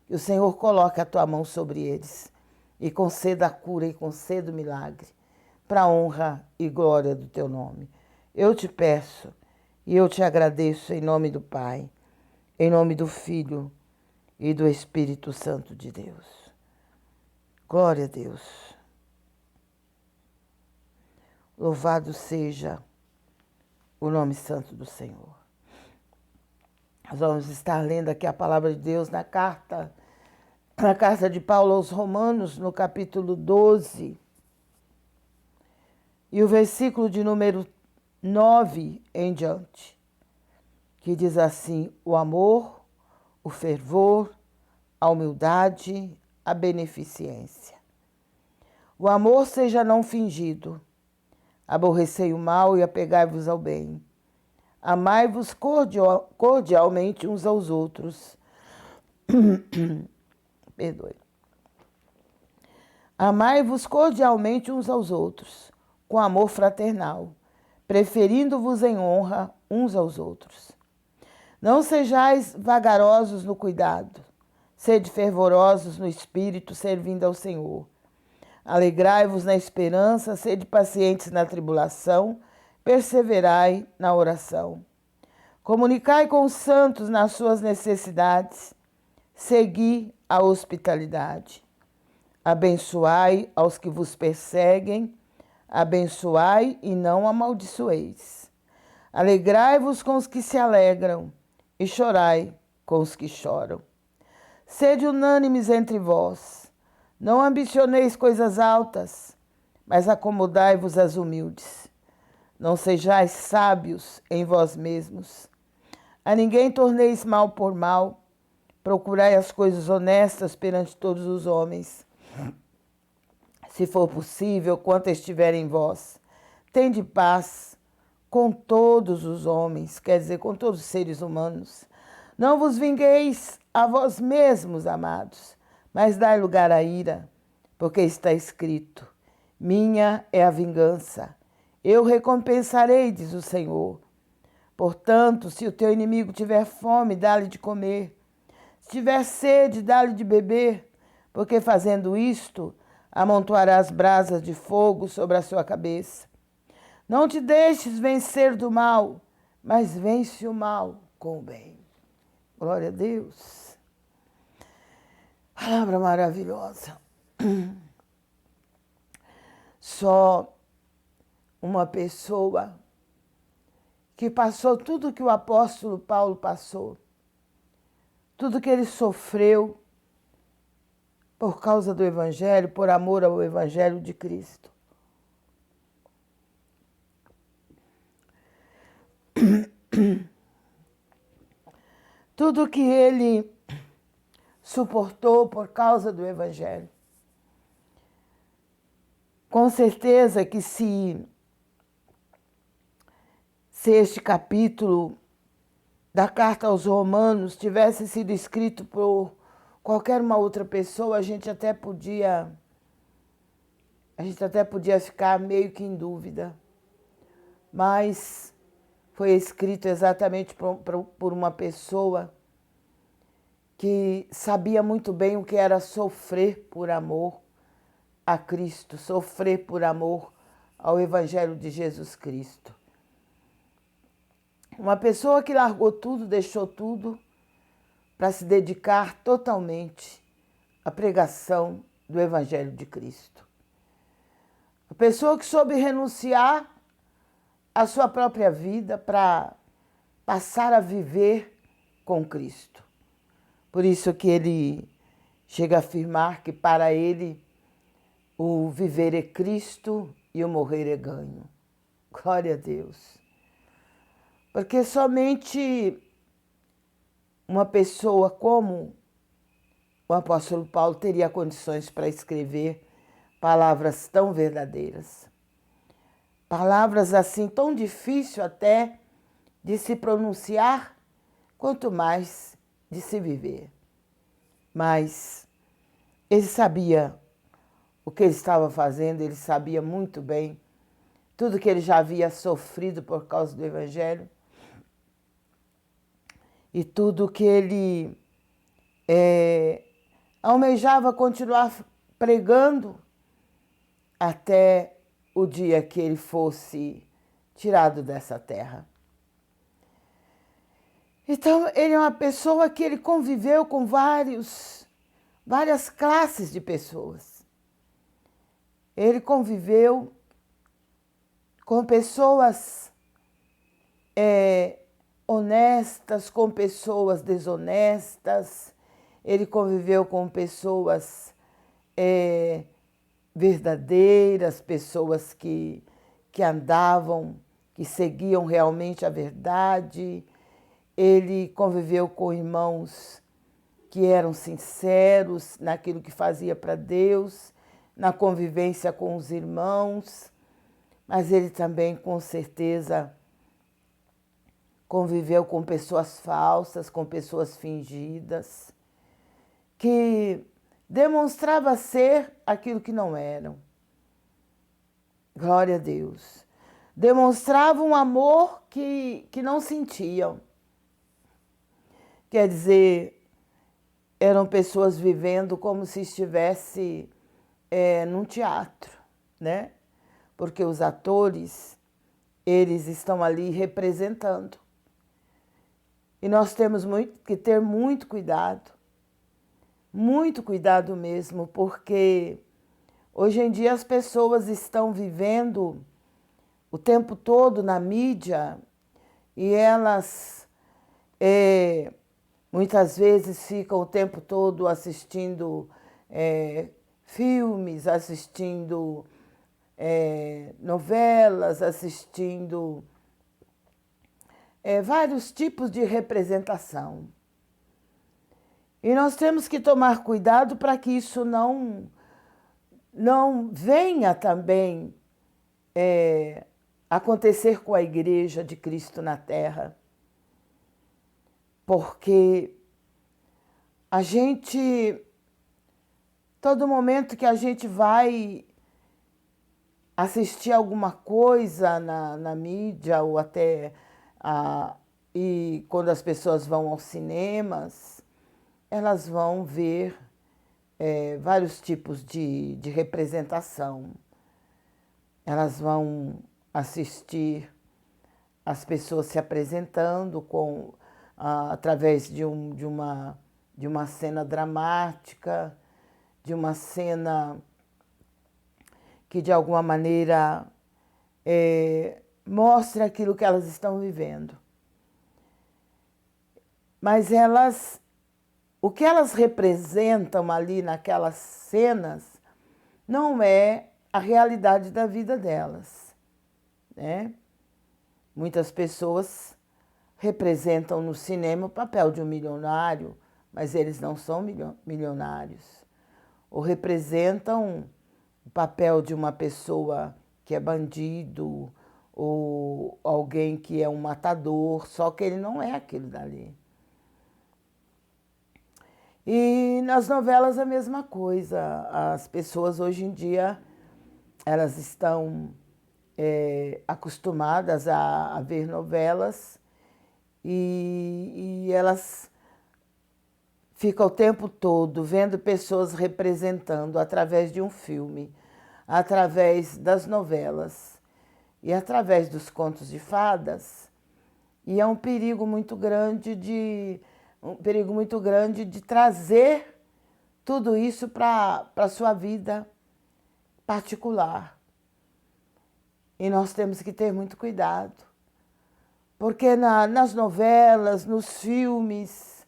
Que o Senhor coloque a tua mão sobre eles e conceda a cura e conceda o milagre, para a honra e glória do teu nome. Eu te peço e eu te agradeço em nome do Pai, em nome do Filho e do Espírito Santo de Deus. Glória a Deus. Louvado seja o nome santo do Senhor. Nós vamos estar lendo aqui a palavra de Deus na carta de Paulo aos Romanos, no capítulo 12, e o versículo de número 9 em diante, que diz assim: o amor, o fervor, a humildade, a beneficência. O amor seja não fingido. Aborrecei o mal e apegai-vos ao bem. Amai-vos cordialmente uns aos outros. Perdoe. Amai-vos cordialmente uns aos outros, com amor fraternal, preferindo-vos em honra uns aos outros. Não sejais vagarosos no cuidado, sede fervorosos no espírito, servindo ao Senhor. Alegrai-vos na esperança, sede pacientes na tribulação, perseverai na oração. Comunicai com os santos nas suas necessidades, segui a hospitalidade. Abençoai aos que vos perseguem, abençoai e não amaldiçoeis. Alegrai-vos com os que se alegram e chorai com os que choram. Sede unânimes entre vós. Não ambicioneis coisas altas, mas acomodai-vos às humildes. Não sejais sábios em vós mesmos. A ninguém torneis mal por mal. Procurai as coisas honestas perante todos os homens. Se for possível, quanto estiver em vós, tende paz com todos os homens, quer dizer, com todos os seres humanos. Não vos vingueis a vós mesmos, amados, mas dai lugar à ira, porque está escrito: minha é a vingança, eu recompensarei, diz o Senhor. Portanto, se o teu inimigo tiver fome, dá-lhe de comer. Se tiver sede, dá-lhe de beber, porque fazendo isto, amontoarás brasas de fogo sobre a sua cabeça. Não te deixes vencer do mal, mas vence o mal com o bem. Glória a Deus. Palavra maravilhosa. Só uma pessoa que passou tudo que o apóstolo Paulo passou, tudo que ele sofreu por causa do Evangelho, por amor ao Evangelho de Cristo. Tudo que ele suportou por causa do Evangelho. Com certeza que se este capítulo da carta aos Romanos tivesse sido escrito por qualquer uma outra pessoa, a gente até podia ficar meio que em dúvida. Mas foi escrito exatamente por uma pessoa que sabia muito bem o que era sofrer por amor a Cristo, sofrer por amor ao Evangelho de Jesus Cristo. Uma pessoa que largou tudo, deixou tudo, para se dedicar totalmente à pregação do Evangelho de Cristo. A pessoa que soube renunciar à sua própria vida para passar a viver com Cristo. Por isso que ele chega a afirmar que para ele o viver é Cristo e o morrer é ganho. Glória a Deus. Porque somente uma pessoa como o apóstolo Paulo teria condições para escrever palavras tão verdadeiras. Palavras assim tão difícil até de se pronunciar, quanto mais de se viver. Mas ele sabia o que ele estava fazendo, ele sabia muito bem tudo que ele já havia sofrido por causa do Evangelho e tudo que ele almejava continuar pregando até o dia que ele fosse tirado dessa terra. Então, ele é uma pessoa que ele conviveu com várias classes de pessoas. Ele conviveu com pessoas honestas, com pessoas desonestas. Ele conviveu com pessoas verdadeiras, pessoas que andavam, que seguiam realmente a verdade. Ele conviveu com irmãos que eram sinceros naquilo que fazia para Deus, na convivência com os irmãos, mas ele também, com certeza, conviveu com pessoas falsas, com pessoas fingidas, que demonstrava ser aquilo que não eram. Glória a Deus. Demonstravam um amor que não sentiam. Quer dizer, eram pessoas vivendo como se estivesse num teatro, né? Porque os atores, eles estão ali representando. E nós temos que ter muito cuidado mesmo, porque hoje em dia as pessoas estão vivendo o tempo todo na mídia e elas muitas vezes ficam o tempo todo assistindo filmes, assistindo novelas, assistindo vários tipos de representação. E nós temos que tomar cuidado para que isso não venha também acontecer com a Igreja de Cristo na Terra. Porque a gente, todo momento que a gente vai assistir alguma coisa na mídia ou até e quando as pessoas vão aos cinemas, elas vão ver vários tipos de representação. Elas vão assistir as pessoas se apresentando através de uma cena dramática, de uma cena que de alguma maneira mostra aquilo que elas estão vivendo. Mas o que elas representam ali naquelas cenas não é a realidade da vida delas, né? Muitas pessoas representam no cinema o papel de um milionário, mas eles não são milionários. Ou representam o papel de uma pessoa que é bandido, ou alguém que é um matador, só que ele não é aquilo dali. E nas novelas a mesma coisa. As pessoas hoje em dia, elas estão acostumadas a ver novelas e elas ficam o tempo todo vendo pessoas representando através de um filme, através das novelas e através dos contos de fadas. E é um perigo muito grande de trazer tudo isso para a sua vida particular. E nós temos que ter muito cuidado, porque nas novelas, nos filmes,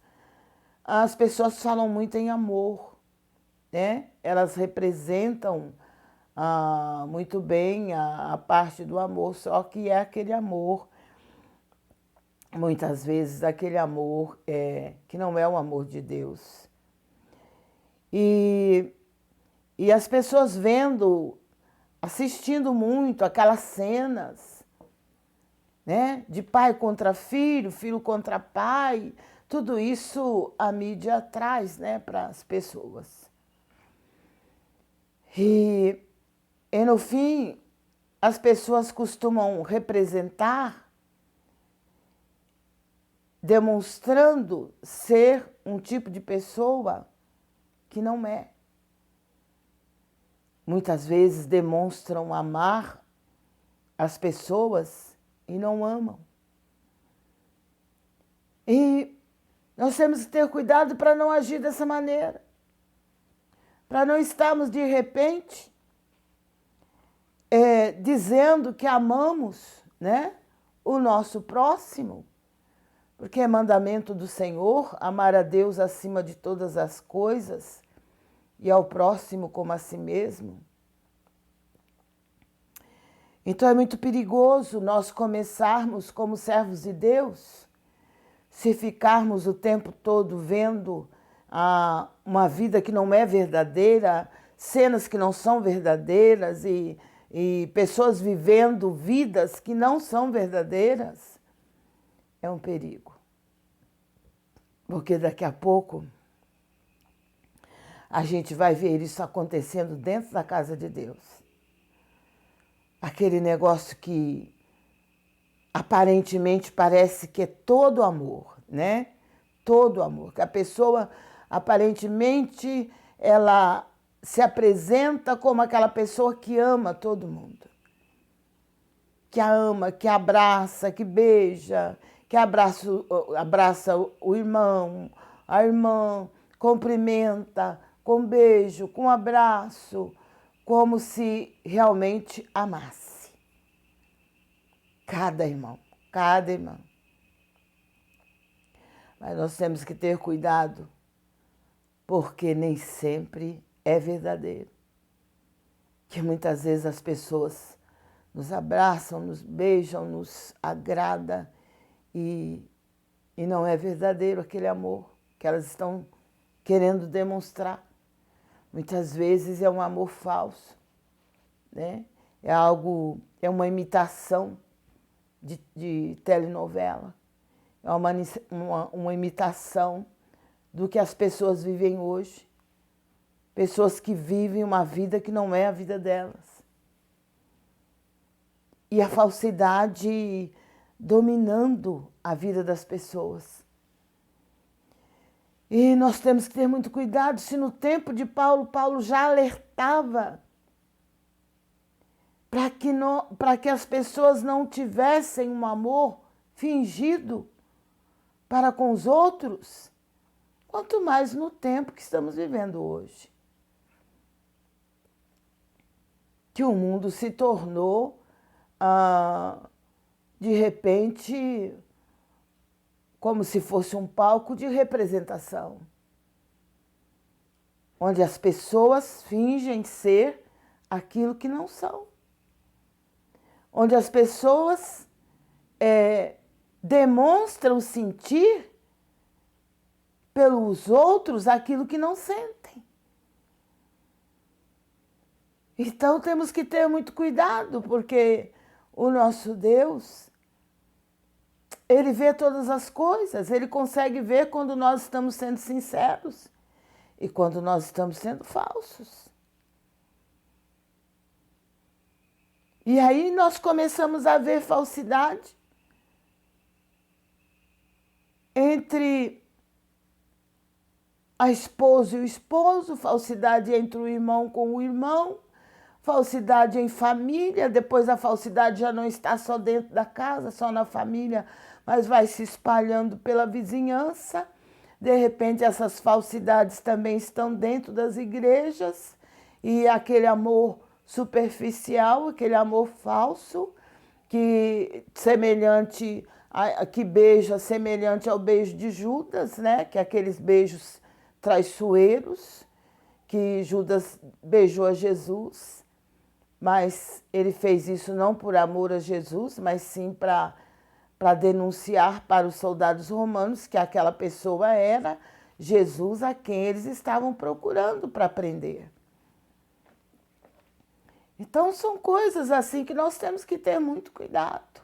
as pessoas falam muito em amor, né? Elas representam muito bem a parte do amor, só que é aquele amor, muitas vezes aquele amor que não é o amor de Deus. E as pessoas assistindo muito aquelas cenas, né, de pai contra filho, filho contra pai, tudo isso a mídia traz, né, para as pessoas. E no fim, as pessoas costumam representar demonstrando ser um tipo de pessoa que não é. Muitas vezes demonstram amar as pessoas e não amam. E nós temos que ter cuidado para não agir dessa maneira. Para não estarmos de repente dizendo que amamos, né, o nosso próximo, porque é mandamento do Senhor amar a Deus acima de todas as coisas e ao próximo como a si mesmo. Então é muito perigoso nós começarmos como servos de Deus, se ficarmos o tempo todo vendo uma vida que não é verdadeira, cenas que não são verdadeiras e pessoas vivendo vidas que não são verdadeiras, é um perigo. Porque daqui a pouco a gente vai ver isso acontecendo dentro da casa de Deus. Aquele negócio que aparentemente parece que é todo amor, né? Todo amor. Que a pessoa, aparentemente, ela se apresenta como aquela pessoa que ama todo mundo. Que a ama, que abraça, que beija, que abraça o irmão, a irmã, cumprimenta com beijo, com abraço, como se realmente amasse. Cada irmão, cada irmã. Mas nós temos que ter cuidado, porque nem sempre é verdadeiro. Que muitas vezes as pessoas nos abraçam, nos beijam, nos agrada e não é verdadeiro aquele amor que elas estão querendo demonstrar. Muitas vezes é um amor falso, né? É uma imitação de telenovela, é uma imitação do que as pessoas vivem hoje. Pessoas que vivem uma vida que não é a vida delas. E a falsidade dominando a vida das pessoas. E nós temos que ter muito cuidado, se no tempo de Paulo já alertava para que as pessoas não tivessem um amor fingido para com os outros, quanto mais no tempo que estamos vivendo hoje. Que o mundo se tornou, de repente, como se fosse um palco de representação, onde as pessoas fingem ser aquilo que não são, onde as pessoas demonstram sentir pelos outros aquilo que não sentem. Então temos que ter muito cuidado, porque o nosso Deus, Ele vê todas as coisas, Ele consegue ver quando nós estamos sendo sinceros e quando nós estamos sendo falsos. E aí nós começamos a ver falsidade entre a esposa e o esposo, falsidade entre o irmão com o irmão, falsidade em família, depois a falsidade já não está só dentro da casa, só na família, mas vai se espalhando pela vizinhança. De repente essas falsidades também estão dentro das igrejas e aquele amor superficial, aquele amor falso, que beija semelhante ao beijo de Judas, né? Que é aqueles beijos traiçoeiros, que Judas beijou a Jesus, mas ele fez isso não por amor a Jesus, mas sim para denunciar para os soldados romanos que aquela pessoa era Jesus a quem eles estavam procurando para prender. Então são coisas assim que nós temos que ter muito cuidado.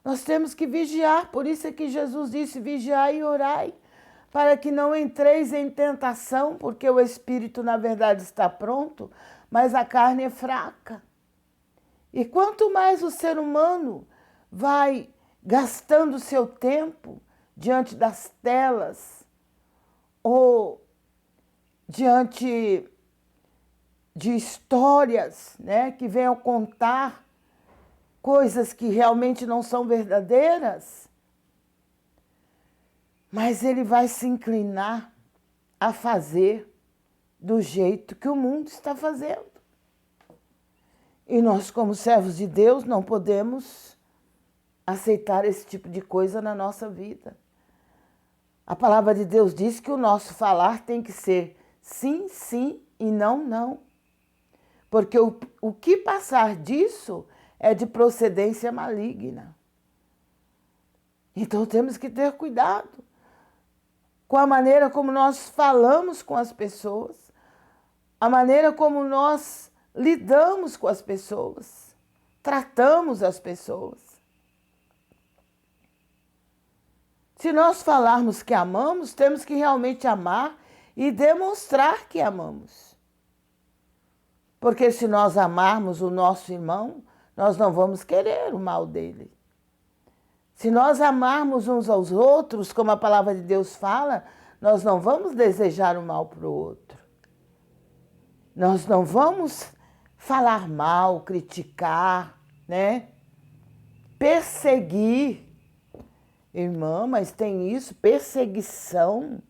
Nós temos que vigiar, por isso é que Jesus disse: vigiai e orai, para que não entreis em tentação, porque o espírito na verdade está pronto, mas a carne é fraca. E quanto mais o ser humano vai gastando seu tempo diante das telas ou diante de histórias, né, que venham contar coisas que realmente não são verdadeiras, mas ele vai se inclinar a fazer do jeito que o mundo está fazendo. E nós, como servos de Deus, não podemos aceitar esse tipo de coisa na nossa vida. A palavra de Deus diz que o nosso falar tem que ser sim, sim e não, não. Porque o que passar disso é de procedência maligna. Então temos que ter cuidado com a maneira como nós falamos com as pessoas, a maneira como nós lidamos com as pessoas, tratamos as pessoas. Se nós falarmos que amamos, temos que realmente amar e demonstrar que amamos. Porque se nós amarmos o nosso irmão, nós não vamos querer o mal dele. Se nós amarmos uns aos outros, como a palavra de Deus fala, nós não vamos desejar o mal para o outro. Nós não vamos falar mal, criticar, né? Perseguir. Irmã, mas tem isso? Perseguição?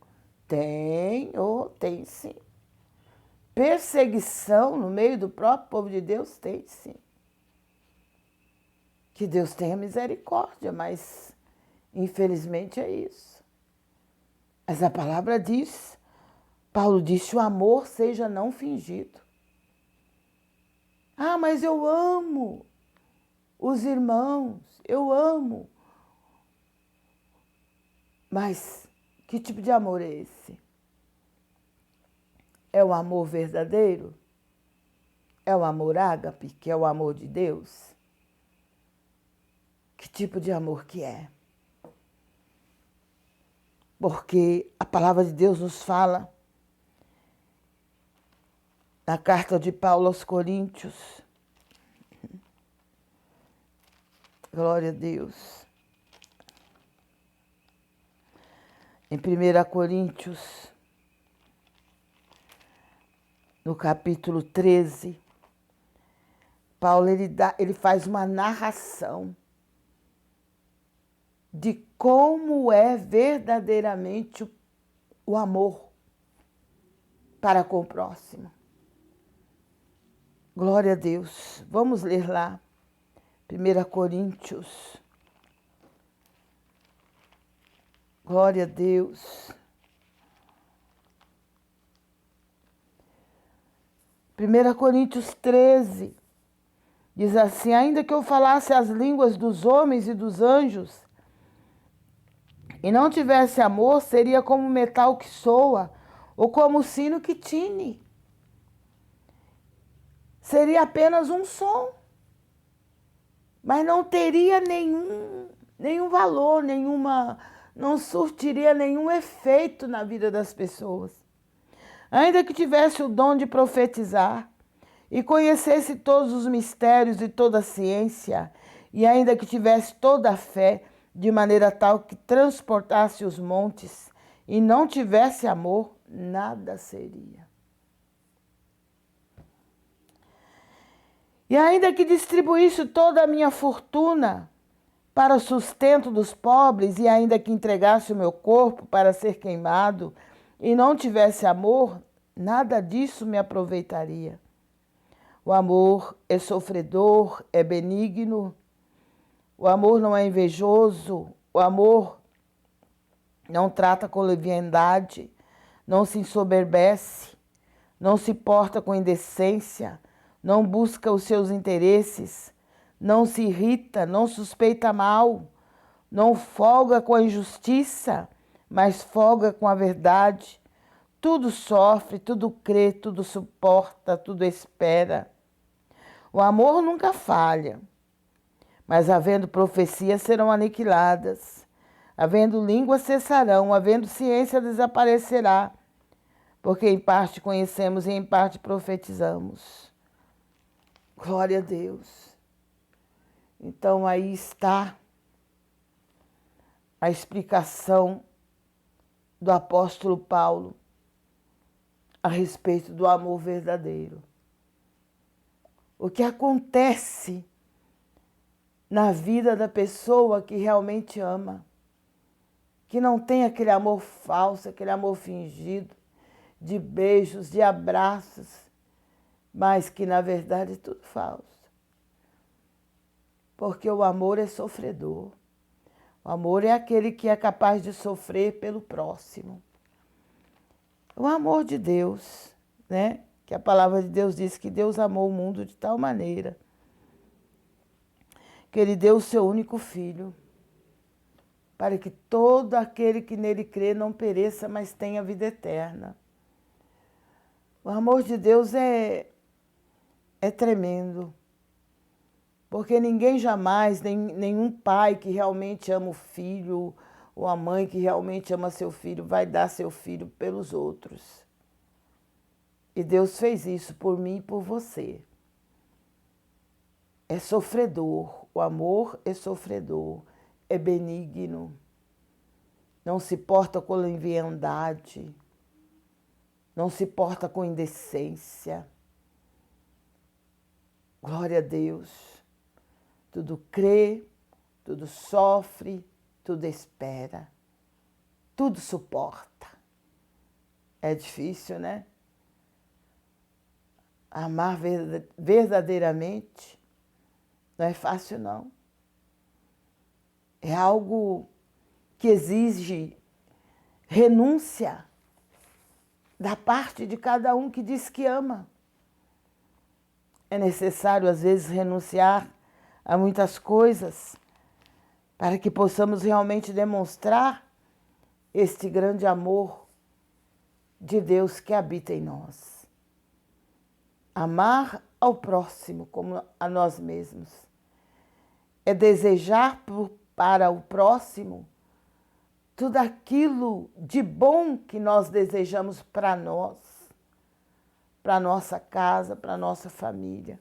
Tem, tem sim. Perseguição no meio do próprio povo de Deus? Tem sim. Que Deus tenha misericórdia, mas infelizmente é isso. Mas a palavra diz, Paulo disse, o amor seja não fingido. Ah, mas eu amo os irmãos, eu amo. Mas que tipo de amor é esse? É o amor verdadeiro? É o amor ágape, que é o amor de Deus? Que tipo de amor que é? Porque a palavra de Deus nos fala na carta de Paulo aos Coríntios. Glória a Deus. Em 1 Coríntios, no capítulo 13, Paulo ele faz uma narração de como é verdadeiramente o amor para com o próximo. Glória a Deus. Vamos ler lá, 1 Coríntios. Glória a Deus. 1 Coríntios 13 diz assim: ainda que eu falasse as línguas dos homens e dos anjos e não tivesse amor, seria como metal que soa ou como o sino que tine. Seria apenas um som, mas não teria nenhum valor, não surtiria nenhum efeito na vida das pessoas. Ainda que tivesse o dom de profetizar e conhecesse todos os mistérios e toda a ciência, e ainda que tivesse toda a fé, de maneira tal que transportasse os montes, e não tivesse amor, nada seria. E ainda que distribuísse toda a minha fortuna para o sustento dos pobres, e ainda que entregasse o meu corpo para ser queimado, e não tivesse amor, nada disso me aproveitaria. O amor é sofredor, é benigno. O amor não é invejoso. O amor não trata com leviandade, não se ensoberbece, não se porta com indecência, não busca os seus interesses, não se irrita, não suspeita mal, não folga com a injustiça, mas folga com a verdade. Tudo sofre, tudo crê, tudo suporta, tudo espera. O amor nunca falha, mas havendo profecias serão aniquiladas, havendo línguas cessarão, havendo ciência desaparecerá, porque em parte conhecemos e em parte profetizamos. Glória a Deus. Então aí está a explicação do apóstolo Paulo a respeito do amor verdadeiro. O que acontece na vida da pessoa que realmente ama, que não tem aquele amor falso, aquele amor fingido, de beijos, de abraços, mas que na verdade é tudo falso. Porque o amor é sofredor. O amor é aquele que é capaz de sofrer pelo próximo. O amor de Deus, né? Que a palavra de Deus diz que Deus amou o mundo de tal maneira que Ele deu o seu único Filho, para que todo aquele que nele crê não pereça, mas tenha vida eterna. O amor de Deus é tremendo, porque ninguém jamais, nenhum pai que realmente ama o filho, ou a mãe que realmente ama seu filho, vai dar seu filho pelos outros. E Deus fez isso por mim e por você. É sofredor, o amor é sofredor, é benigno, não se porta com leviandade, não se porta com indecência. Glória a Deus. Tudo crê, tudo sofre, tudo espera, tudo suporta. É difícil, né? Amar verdadeiramente não é fácil, não. É algo que exige renúncia da parte de cada um que diz que ama. É necessário, às vezes, renunciar a muitas coisas para que possamos realmente demonstrar este grande amor de Deus que habita em nós. Amar ao próximo como a nós mesmos. É desejar para o próximo tudo aquilo de bom que nós desejamos para nós, para nossa casa, para nossa família.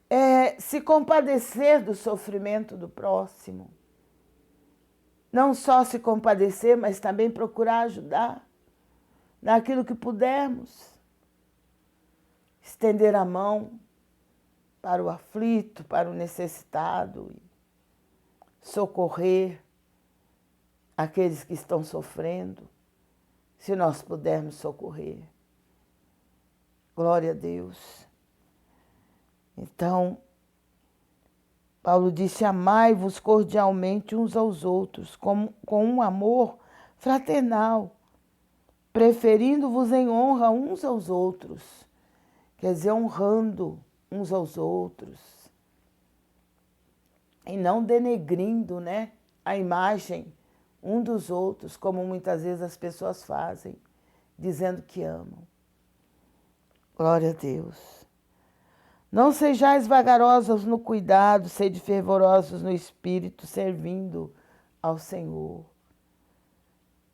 É se compadecer do sofrimento do próximo. Não só se compadecer, mas também procurar ajudar naquilo que pudermos. Estender a mão para o aflito, para o necessitado, socorrer aqueles que estão sofrendo, se nós pudermos socorrer. Glória a Deus. Então, Paulo disse: amai-vos cordialmente uns aos outros, com um amor fraternal, preferindo-vos em honra uns aos outros. Quer dizer, honrando uns aos outros. E não denegrindo, né, a imagem um dos outros, como muitas vezes as pessoas fazem, dizendo que amam. Glória a Deus. Não sejais vagarosos no cuidado, sede fervorosos no espírito, servindo ao Senhor.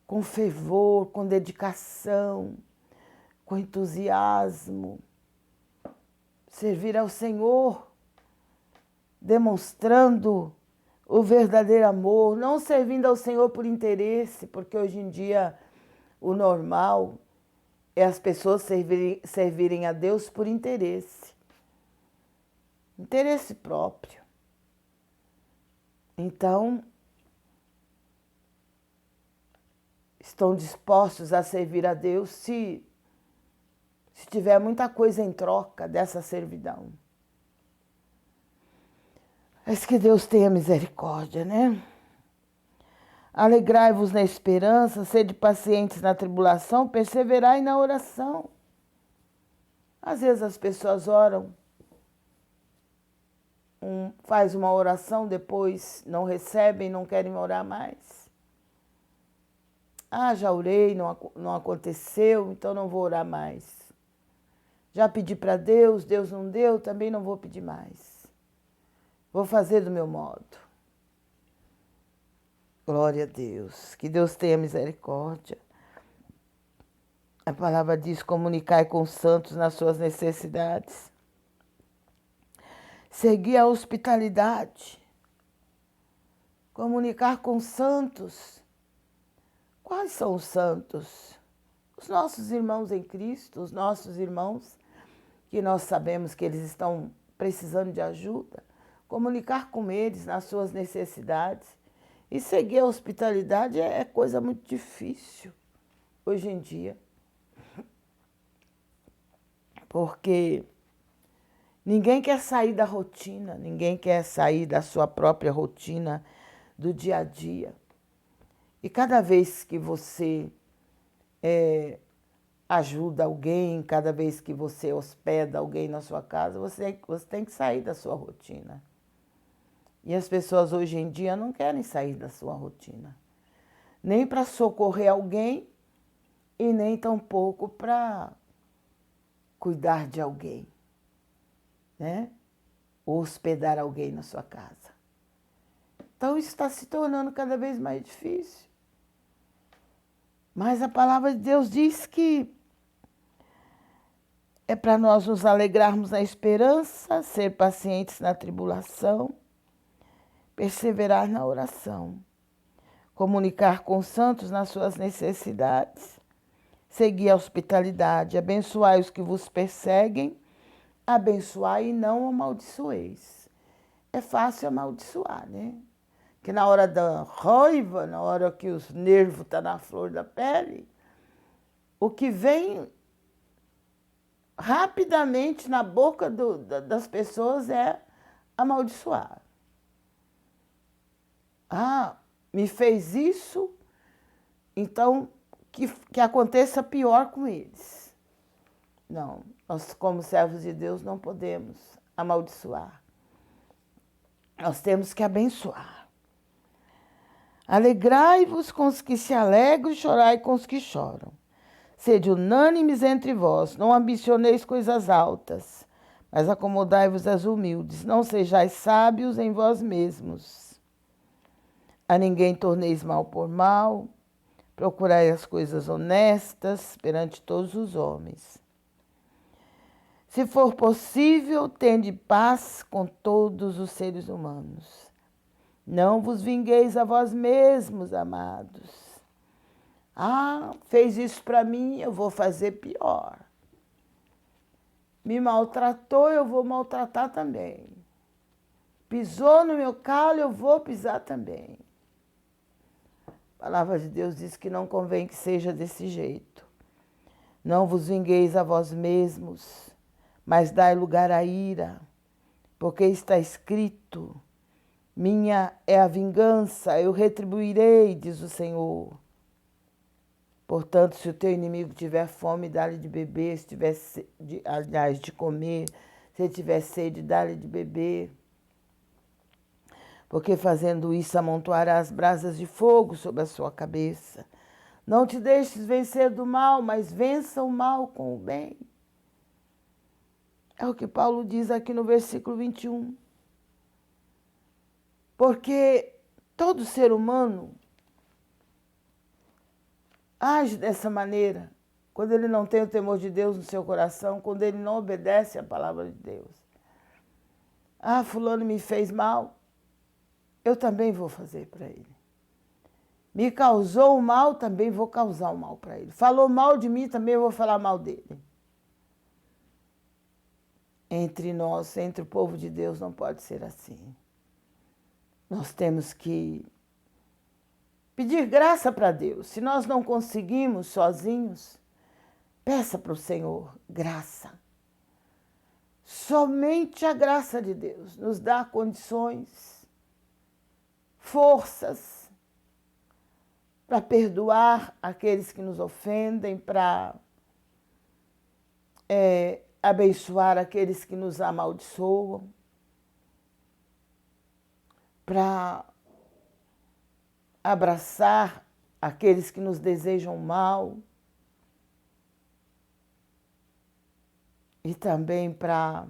Com fervor, com dedicação, com entusiasmo. Servir ao Senhor, demonstrando o verdadeiro amor, não servindo ao Senhor por interesse, porque hoje em dia o normal é as pessoas servirem a Deus por interesse. Interesse próprio. Então, estão dispostos a servir a Deus se tiver muita coisa em troca dessa servidão. Mas que Deus tenha misericórdia, né? Alegrai-vos na esperança, sede pacientes na tribulação, perseverai na oração. Às vezes as pessoas oram, faz uma oração, depois não recebem, não querem orar mais. Ah, já orei, não aconteceu, então não vou orar mais. Já pedi para Deus, Deus não deu, também não vou pedir mais. Vou fazer do meu modo. Glória a Deus. Que Deus tenha misericórdia. A palavra diz: comunicai com os santos nas suas necessidades. Seguir a hospitalidade. Comunicar com os santos. Quais são os santos? os nossos irmãos em Cristo, os nossos irmãos que nós sabemos que eles estão precisando de ajuda, comunicar com eles nas suas necessidades. E seguir a hospitalidade é coisa muito difícil hoje em dia, porque ninguém quer sair da rotina, ninguém quer sair da sua própria rotina do dia a dia. E cada vez que você ajuda alguém, cada vez que você hospeda alguém na sua casa, você tem que sair da sua rotina. E as pessoas hoje em dia não querem sair da sua rotina, nem para socorrer alguém e nem tampouco para cuidar de alguém, né? Ou hospedar alguém na sua casa. Então isso está se tornando cada vez mais difícil. Mas a palavra de Deus diz que é para nós nos alegrarmos na esperança, ser pacientes na tribulação, perseverar na oração, comunicar com os santos nas suas necessidades, seguir a hospitalidade, abençoai os que vos perseguem, abençoai e não amaldiçoeis. É fácil amaldiçoar, né? Que na hora da raiva, na hora que os nervos estão na flor da pele, o que vem rapidamente na boca das pessoas é amaldiçoar. Ah, me fez isso, então que aconteça pior com eles. Não, nós como servos de Deus não podemos amaldiçoar. Nós temos que abençoar. Alegrai-vos com os que se alegram e chorai com os que choram. Sede unânimes entre vós, não ambicioneis coisas altas, mas acomodai-vos às humildes. Não sejais sábios em vós mesmos. A ninguém torneis mal por mal, procurai as coisas honestas perante todos os homens. Se for possível, tende paz com todos os seres humanos. Não vos vingueis a vós mesmos, amados. Ah, fez isso para mim, eu vou fazer pior. Me maltratou, eu vou maltratar também. Pisou no meu calo, eu vou pisar também. A palavra de Deus diz que não convém que seja desse jeito. Não vos vingueis a vós mesmos, mas dai lugar à ira, porque está escrito: minha é a vingança, eu retribuirei, diz o Senhor. Portanto, se o teu inimigo tiver fome, dá-lhe de beber, se tiver sede, aliás, de comer, se tiver sede, dá-lhe de beber. Porque fazendo isso amontoarás brasas de fogo sobre a sua cabeça. Não te deixes vencer do mal, mas vença o mal com o bem. É o que Paulo diz aqui no versículo 21. Porque todo ser humano age dessa maneira, quando ele não tem o temor de Deus no seu coração, quando ele não obedece à palavra de Deus. Ah, fulano me fez mal, eu também vou fazer para ele. Me causou o mal, também vou causar o mal para ele. Falou mal de mim, também vou falar mal dele. Entre nós, entre o povo de Deus, não pode ser assim. Nós temos que pedir graça para Deus. Se nós não conseguimos sozinhos, peça para o Senhor graça. Somente a graça de Deus nos dá condições, forças para perdoar aqueles que nos ofendem, para abençoar aqueles que nos amaldiçoam, para abraçar aqueles que nos desejam mal e também para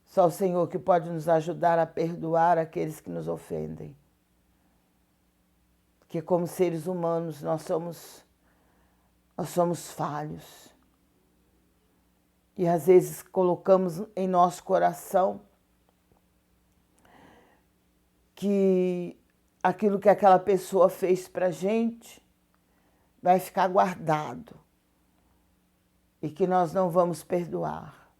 só o Senhor que pode nos ajudar a perdoar aqueles que nos ofendem. Porque como seres humanos nós somos falhos. E às vezes colocamos em nosso coração que aquilo que aquela pessoa fez para a gente vai ficar guardado e que nós não vamos perdoar.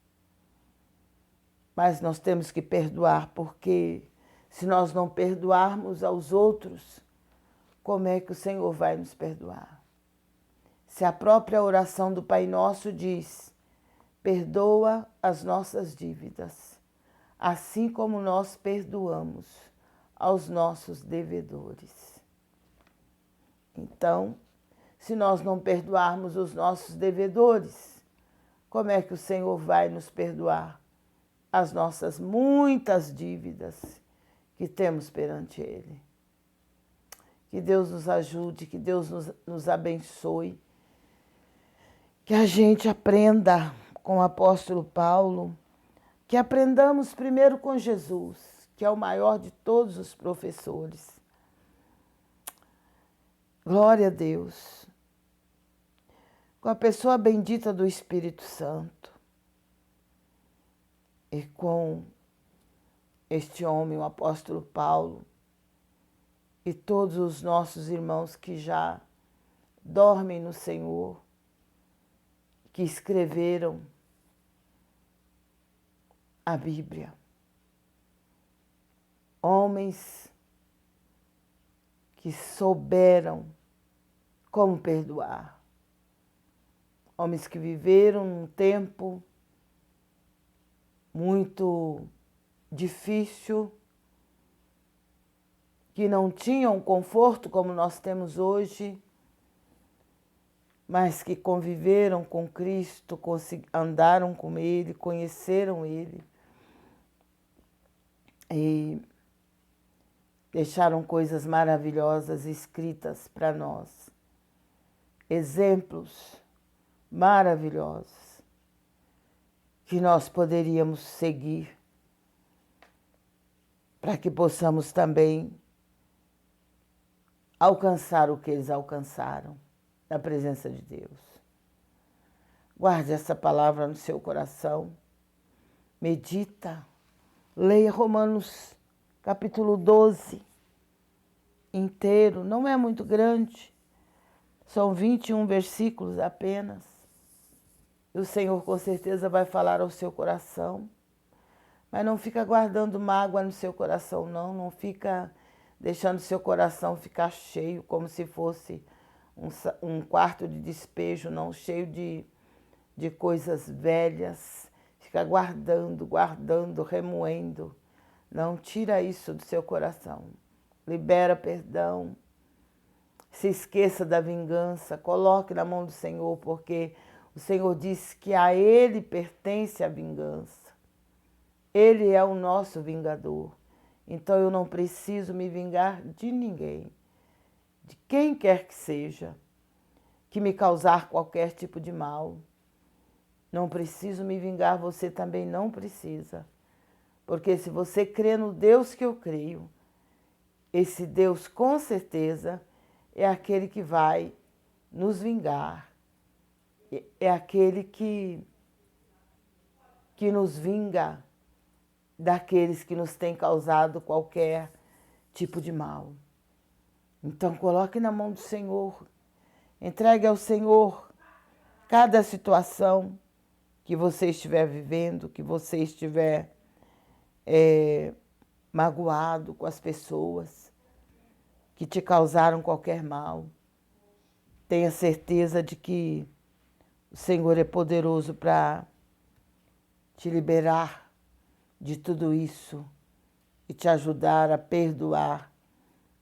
Mas nós temos que perdoar, porque se nós não perdoarmos aos outros, como é que o Senhor vai nos perdoar? Se a própria oração do Pai Nosso diz: perdoa as nossas dívidas, assim como nós perdoamos aos nossos devedores. Então, se nós não perdoarmos os nossos devedores, como é que o Senhor vai nos perdoar as nossas muitas dívidas que temos perante Ele? Que Deus nos ajude, que Deus nos abençoe, que a gente aprenda com o apóstolo Paulo, que aprendamos primeiro com Jesus, que é o maior de todos os professores. Glória a Deus. Com a pessoa bendita do Espírito Santo e com este homem, o apóstolo Paulo, e todos os nossos irmãos que já dormem no Senhor, que escreveram a Bíblia. Homens que souberam como perdoar. Homens que viveram um tempo muito difícil, que não tinham conforto como nós temos hoje, mas que conviveram com Cristo, andaram com Ele, conheceram Ele e deixaram coisas maravilhosas escritas para nós. Exemplos maravilhosos que nós poderíamos seguir para que possamos também alcançar o que eles alcançaram na presença de Deus. Guarde essa palavra no seu coração, medita, leia Romanos capítulo 12 inteiro, não é muito grande, são 21 versículos apenas. E o Senhor com certeza vai falar ao seu coração, mas não fica guardando mágoa no seu coração, não fica deixando seu coração ficar cheio, como se fosse um quarto de despejo, não, cheio de coisas velhas. Fica guardando, remoendo. Não, tira isso do seu coração. Libera perdão. Se esqueça da vingança, coloque na mão do Senhor, porque o Senhor disse que a Ele pertence a vingança. Ele é o nosso vingador. Então eu não preciso me vingar de ninguém, de quem quer que seja, que me causar qualquer tipo de mal. Não preciso me vingar, você também não precisa. Porque se você crê no Deus que eu creio, esse Deus com certeza é aquele que vai nos vingar. É aquele que nos vinga daqueles que nos têm causado qualquer tipo de mal. Então coloque na mão do Senhor, entregue ao Senhor cada situação que você estiver vivendo, que você estiver magoado com as pessoas que te causaram qualquer mal. Tenha certeza de que o Senhor é poderoso para te liberar de tudo isso e te ajudar a perdoar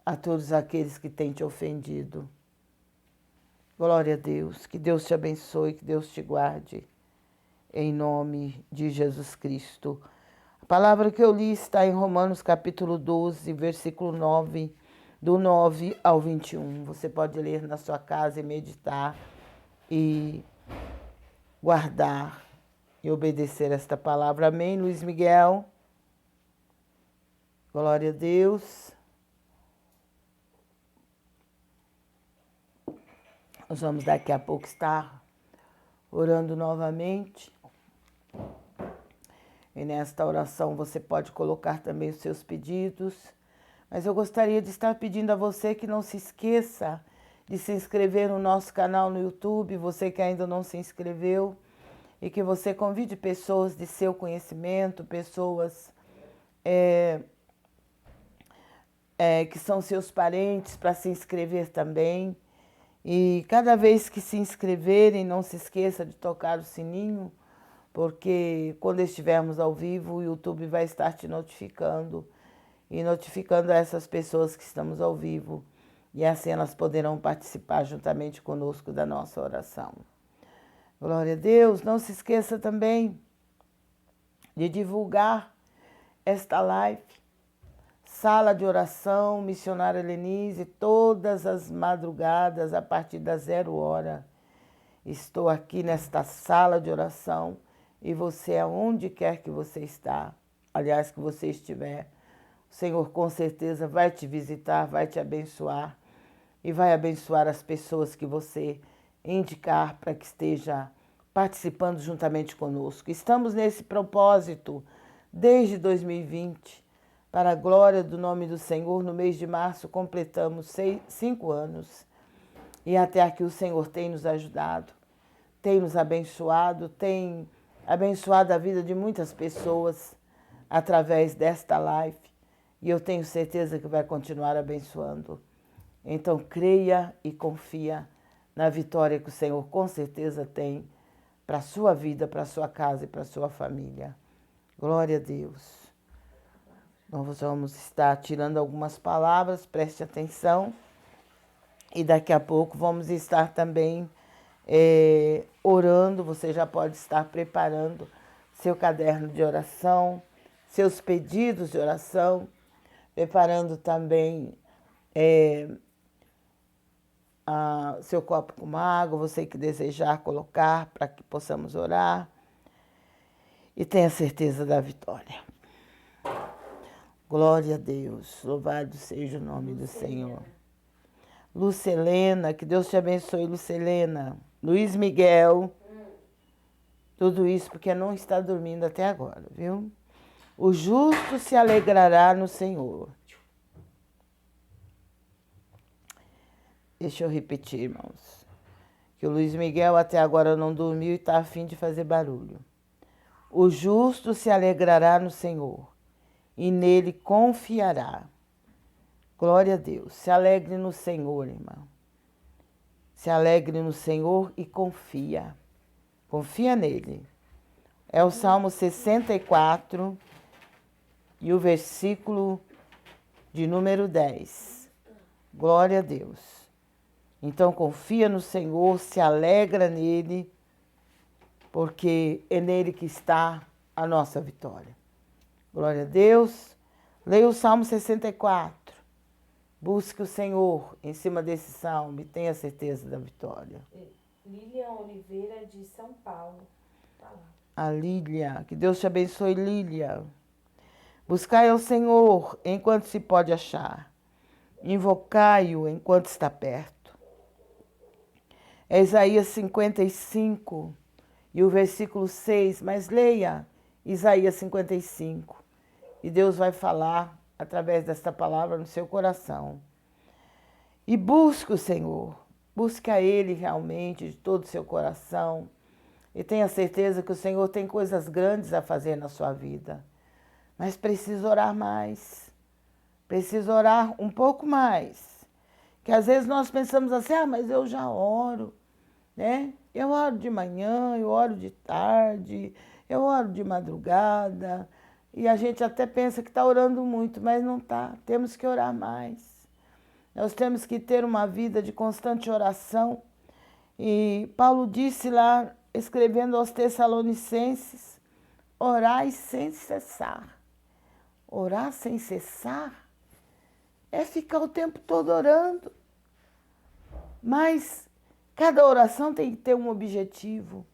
a todos aqueles que têm te ofendido. Glória a Deus, que Deus te abençoe, que Deus te guarde, em nome de Jesus Cristo. A palavra que eu li está em Romanos capítulo 12, versículo 9, do 9 ao 21. Você pode ler na sua casa e meditar e guardar e obedecer esta palavra. Amém, Luiz Miguel? Glória a Deus. Nós vamos daqui a pouco estar orando novamente. E nesta oração você pode colocar também os seus pedidos. Mas eu gostaria de estar pedindo a você que não se esqueça de se inscrever no nosso canal no YouTube, você que ainda não se inscreveu, e que você convide pessoas de seu conhecimento, pessoas que são seus parentes para se inscrever também. E cada vez que se inscreverem, não se esqueça de tocar o sininho, porque quando estivermos ao vivo, o YouTube vai estar te notificando e notificando a essas pessoas que estamos ao vivo. E assim elas poderão participar juntamente conosco da nossa oração. Glória a Deus. Não se esqueça também de divulgar esta live. Sala de oração, missionária Lenise, todas as madrugadas, a partir das 0h. Estou aqui nesta sala de oração e você, aonde quer que você está, aliás, que você estiver, o Senhor com certeza vai te visitar, vai te abençoar e vai abençoar as pessoas que você indicar para que esteja participando juntamente conosco. Estamos nesse propósito desde 2020. Para a glória do nome do Senhor, no mês de março completamos 5 anos. E até aqui o Senhor tem nos ajudado, tem nos abençoado, tem abençoado a vida de muitas pessoas através desta live. E eu tenho certeza que vai continuar abençoando. Então creia e confia na vitória que o Senhor com certeza tem para a sua vida, para a sua casa e para a sua família. Glória a Deus. Nós vamos estar tirando algumas palavras, preste atenção. E daqui a pouco vamos estar também orando. Você já pode estar preparando seu caderno de oração, seus pedidos de oração, preparando também seu copo com água, você que desejar colocar para que possamos orar. E tenha certeza da vitória. Glória a Deus, louvado seja o nome do Senhor. Lucelena, que Deus te abençoe, Lucelena. Luiz Miguel, tudo isso porque não está dormindo até agora, viu? O justo se alegrará no Senhor. Deixa eu repetir, irmãos. Que o Luiz Miguel até agora não dormiu e está a fim de fazer barulho. O justo se alegrará no Senhor e nele confiará. Glória a Deus. Se alegre no Senhor, irmão. Se alegre no Senhor e confia. Confia nele. É o Salmo 64 e o versículo de número 10. Glória a Deus. Então confia no Senhor, se alegra nele, porque é nele que está a nossa vitória. Glória a Deus. Leia o Salmo 64. Busque o Senhor em cima desse salmo e tenha certeza da vitória. Lília Oliveira, de São Paulo. Tá lá. A Lília, que Deus te abençoe, Lília. Buscai ao Senhor enquanto se pode achar. Invocai-o enquanto está perto. É Isaías 55 e o versículo 6, mas leia Isaías 55. E Deus vai falar através desta palavra no seu coração. E busque o Senhor, busque a Ele realmente de todo o seu coração e tenha certeza que o Senhor tem coisas grandes a fazer na sua vida. Mas precisa orar mais, precisa orar um pouco mais. Que às vezes nós pensamos assim, mas eu já oro, né? Eu oro de manhã, eu oro de tarde, eu oro de madrugada. E a gente até pensa que está orando muito, mas não está. Temos que orar mais. Nós temos que ter uma vida de constante oração. E Paulo disse lá, escrevendo aos Tessalonicenses, orai sem cessar. Orar sem cessar é ficar o tempo todo orando. Mas cada oração tem que ter um objetivo.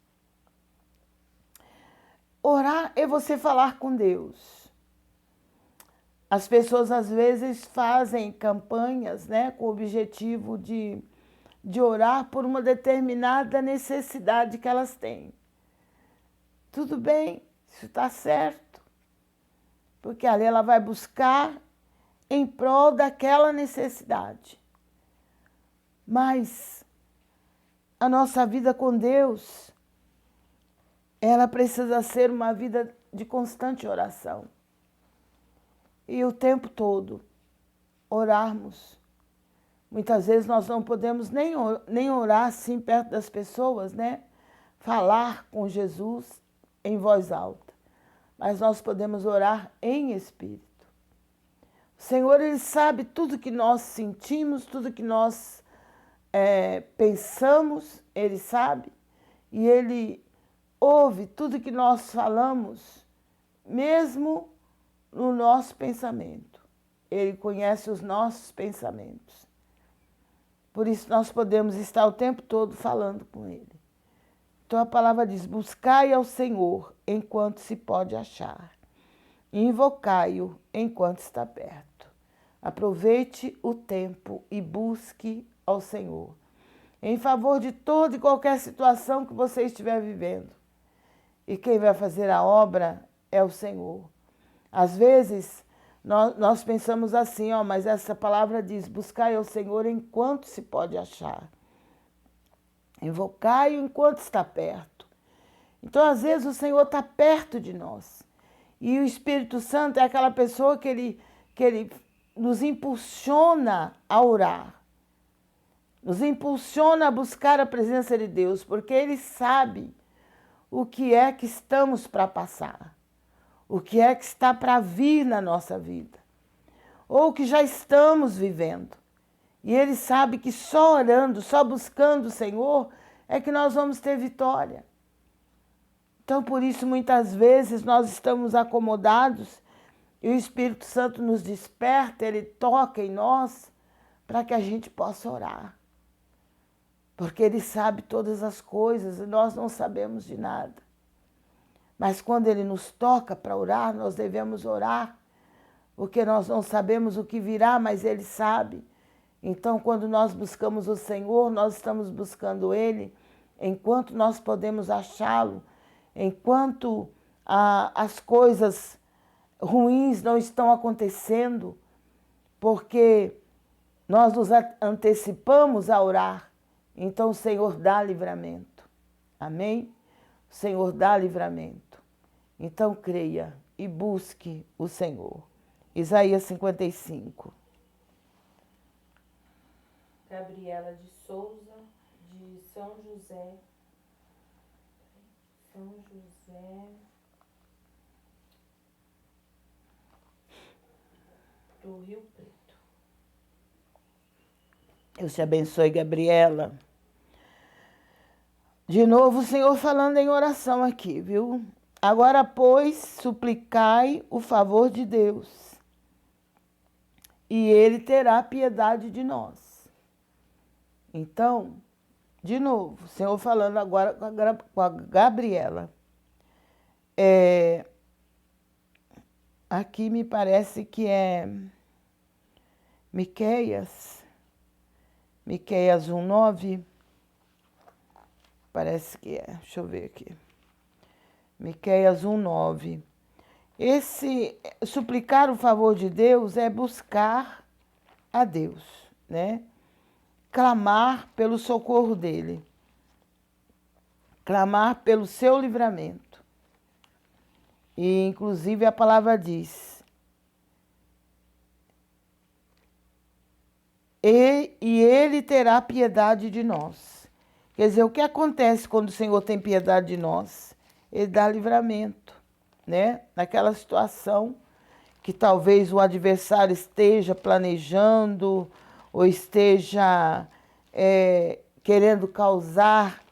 Orar é você falar com Deus. As pessoas às vezes fazem campanhas, né, com o objetivo de orar por uma determinada necessidade que elas têm. Tudo bem, isso está certo. Porque ali ela vai buscar em prol daquela necessidade. Mas a nossa vida com Deus, ela precisa ser uma vida de constante oração. E o tempo todo orarmos. Muitas vezes nós não podemos nem orar assim perto das pessoas, né? Falar com Jesus em voz alta. Mas nós podemos orar em espírito. O Senhor, Ele sabe tudo que nós sentimos, tudo que nós pensamos, Ele sabe. E Ele ouve tudo que nós falamos, mesmo no nosso pensamento. Ele conhece os nossos pensamentos. Por isso nós podemos estar o tempo todo falando com Ele. Então a palavra diz, buscai ao Senhor enquanto se pode achar. E invocai-o enquanto está perto. Aproveite o tempo e busque ao Senhor. Em favor de toda e qualquer situação que você estiver vivendo. E quem vai fazer a obra é o Senhor. Às vezes, nós pensamos assim, mas essa palavra diz, buscai ao Senhor enquanto se pode achar. Invocai-o enquanto está perto. Então, às vezes, o Senhor está perto de nós. E o Espírito Santo é aquela pessoa que ele nos impulsiona a orar. Nos impulsiona a buscar a presença de Deus, porque Ele sabe o que é que estamos para passar. O que é que está para vir na nossa vida. Ou o que já estamos vivendo. E Ele sabe que só orando, só buscando o Senhor, é que nós vamos ter vitória. Então, por isso, muitas vezes, nós estamos acomodados e o Espírito Santo nos desperta, Ele toca em nós para que a gente possa orar. Porque Ele sabe todas as coisas e nós não sabemos de nada. Mas quando Ele nos toca para orar, nós devemos orar, porque nós não sabemos o que virá, mas Ele sabe. Então, quando nós buscamos o Senhor, nós estamos buscando Ele, enquanto nós podemos achá-lo, enquanto as coisas ruins não estão acontecendo, porque nós nos antecipamos a orar, então o Senhor dá livramento. Amém? O Senhor dá livramento. Então creia e busque o Senhor. Isaías 55. Gabriela de Souza, de São José. São José do Rio Preto. Deus te abençoe, Gabriela. De novo o Senhor falando em oração aqui, viu? Agora, pois, suplicai o favor de Deus, e Ele terá piedade de nós. Então, de novo, o Senhor falando agora com a Gabriela. Aqui me parece que é Miqueias 1:9. Parece que é. Deixa eu ver aqui. Miqueias 1:9. Esse suplicar o favor de Deus é buscar a Deus, né? Clamar pelo socorro dele. Clamar pelo seu livramento. E, inclusive, a palavra diz: e Ele terá piedade de nós. Quer dizer, o que acontece quando o Senhor tem piedade de nós? Ele dá livramento, né? Naquela situação que talvez o adversário esteja planejando ou esteja querendo causar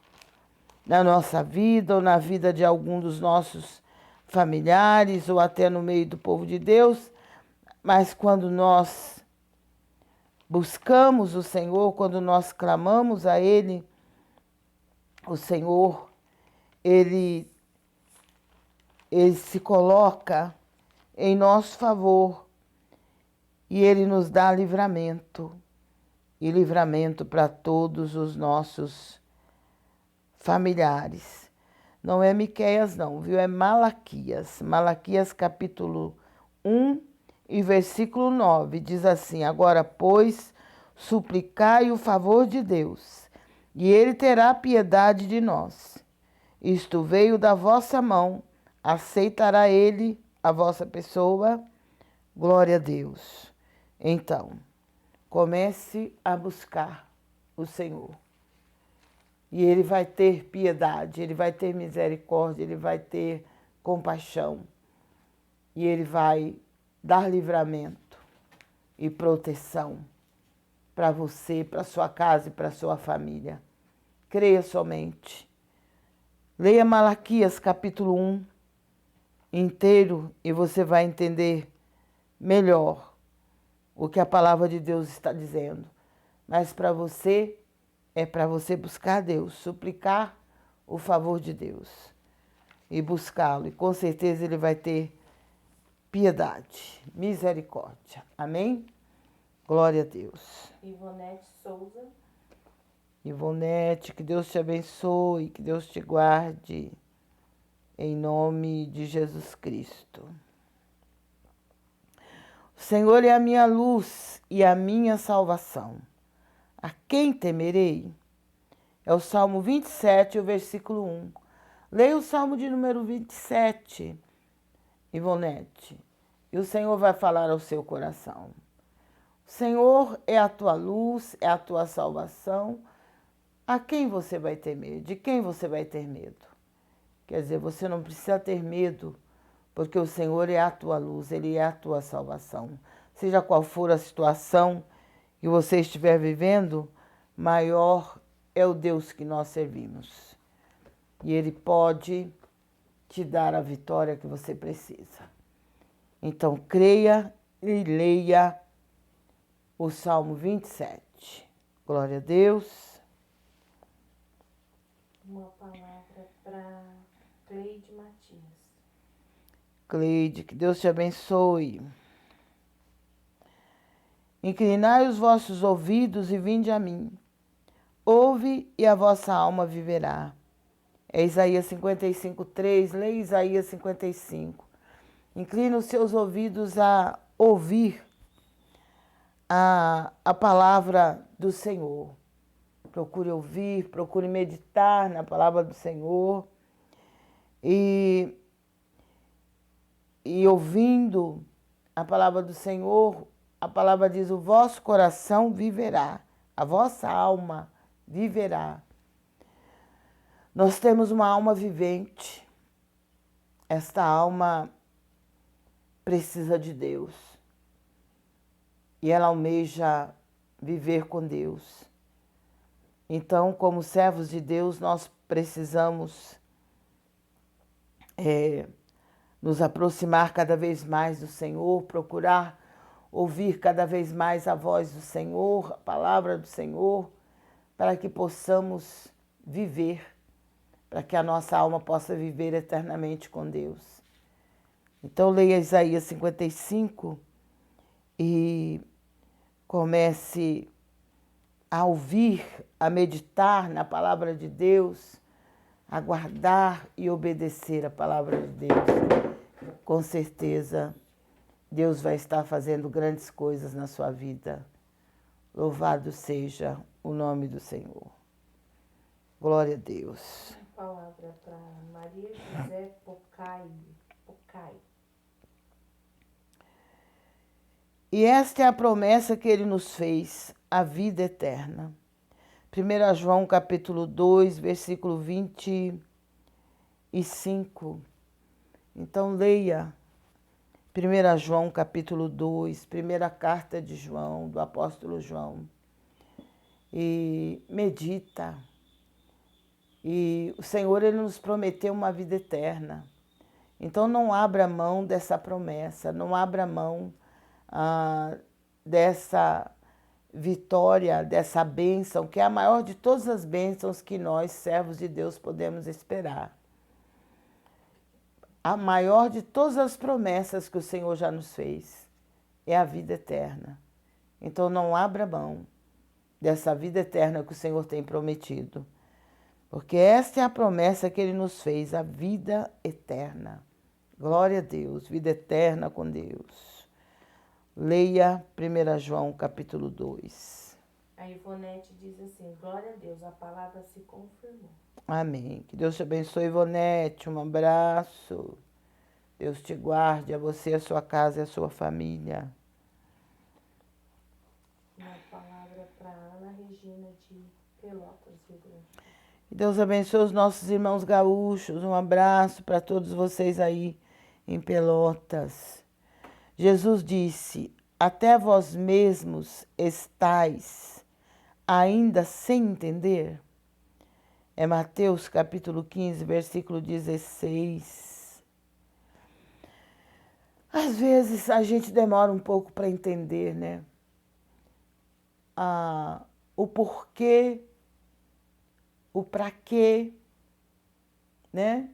na nossa vida ou na vida de algum dos nossos familiares ou até no meio do povo de Deus. Mas quando nós buscamos o Senhor, quando nós clamamos a Ele, o Senhor, Ele se coloca em nosso favor e Ele nos dá livramento. E livramento para todos os nossos familiares. Não é Miqueias não, viu? É Malaquias. Malaquias capítulo 1 e versículo 9. Diz assim: agora, pois, suplicai o favor de Deus, e ele terá piedade de nós. Isto veio da vossa mão, aceitará ele a vossa pessoa? Glória a Deus. Então, comece a buscar o Senhor. E ele vai ter piedade, ele vai ter misericórdia, ele vai ter compaixão. E ele vai dar livramento e proteção para você, para sua casa e para sua família. Creia somente. Leia Malaquias capítulo 1 inteiro e você vai entender melhor o que a palavra de Deus está dizendo. Mas para você, é para você buscar Deus, suplicar o favor de Deus e buscá-lo. E com certeza ele vai ter piedade, misericórdia. Amém? Glória a Deus. Ivonete Souza. Ivonete, que Deus te abençoe, que Deus te guarde, em nome de Jesus Cristo. O Senhor é a minha luz e a minha salvação. A quem temerei? É o Salmo 27, o versículo 1. Leia o Salmo de número 27, Ivonete, e o Senhor vai falar ao seu coração. O Senhor é a tua luz, é a tua salvação. A quem você vai temer? De quem você vai ter medo? Quer dizer, você não precisa ter medo, porque o Senhor é a tua luz, Ele é a tua salvação. Seja qual for a situação que você estiver vivendo, maior é o Deus que nós servimos. E Ele pode te dar a vitória que você precisa. Então, creia e leia o Salmo 27. Glória a Deus. Uma palavra para Cleide Matias. Cleide, que Deus te abençoe. Inclinai os vossos ouvidos e vinde a mim. Ouve e a vossa alma viverá. É Isaías 55:3, leia Isaías 55. Inclina os seus ouvidos a ouvir a palavra do Senhor. Procure ouvir, procure meditar na palavra do Senhor. E ouvindo a palavra do Senhor, a palavra diz: o vosso coração viverá, a vossa alma viverá. Nós temos uma alma vivente. Esta alma precisa de Deus. E ela almeja viver com Deus. Então, como servos de Deus, nós precisamos nos aproximar cada vez mais do Senhor, procurar ouvir cada vez mais a voz do Senhor, a palavra do Senhor, para que possamos viver, para que a nossa alma possa viver eternamente com Deus. Então, leia Isaías 55 e comece a ouvir, a meditar na palavra de Deus, a guardar e obedecer a palavra de Deus. Com certeza, Deus vai estar fazendo grandes coisas na sua vida. Louvado seja o nome do Senhor. Glória a Deus. Palavra para Maria José Pocai. E esta é a promessa que ele nos fez, a vida eterna. 1 João capítulo 2, versículo 25. Então leia 1 João capítulo 2, primeira carta de João, do apóstolo João. E medita. E o Senhor, Ele nos prometeu uma vida eterna. Então não abra mão dessa promessa, não abra mão dessa vitória, dessa bênção, que é a maior de todas as bênçãos que nós, servos de Deus, podemos esperar. A maior de todas as promessas que o Senhor já nos fez é a vida eterna. Então não abra mão dessa vida eterna que o Senhor tem prometido. Porque esta é a promessa que Ele nos fez, a vida eterna. Glória a Deus, vida eterna com Deus. Leia 1 João capítulo 2. A Ivonete diz assim, glória a Deus, a palavra se confirmou. Amém. Que Deus te abençoe, Ivonete. Um abraço. Deus te guarde, a você, a sua casa e a sua família. Uma palavra para Ana Regina de Pelotas, Rio Grande. Que Deus abençoe os nossos irmãos gaúchos. Um abraço para todos vocês aí em Pelotas. Jesus disse, até vós mesmos estáis ainda sem entender. É Mateus capítulo 15, versículo 16. Às vezes a gente demora um pouco para entender, né? O porquê, o para quê, né?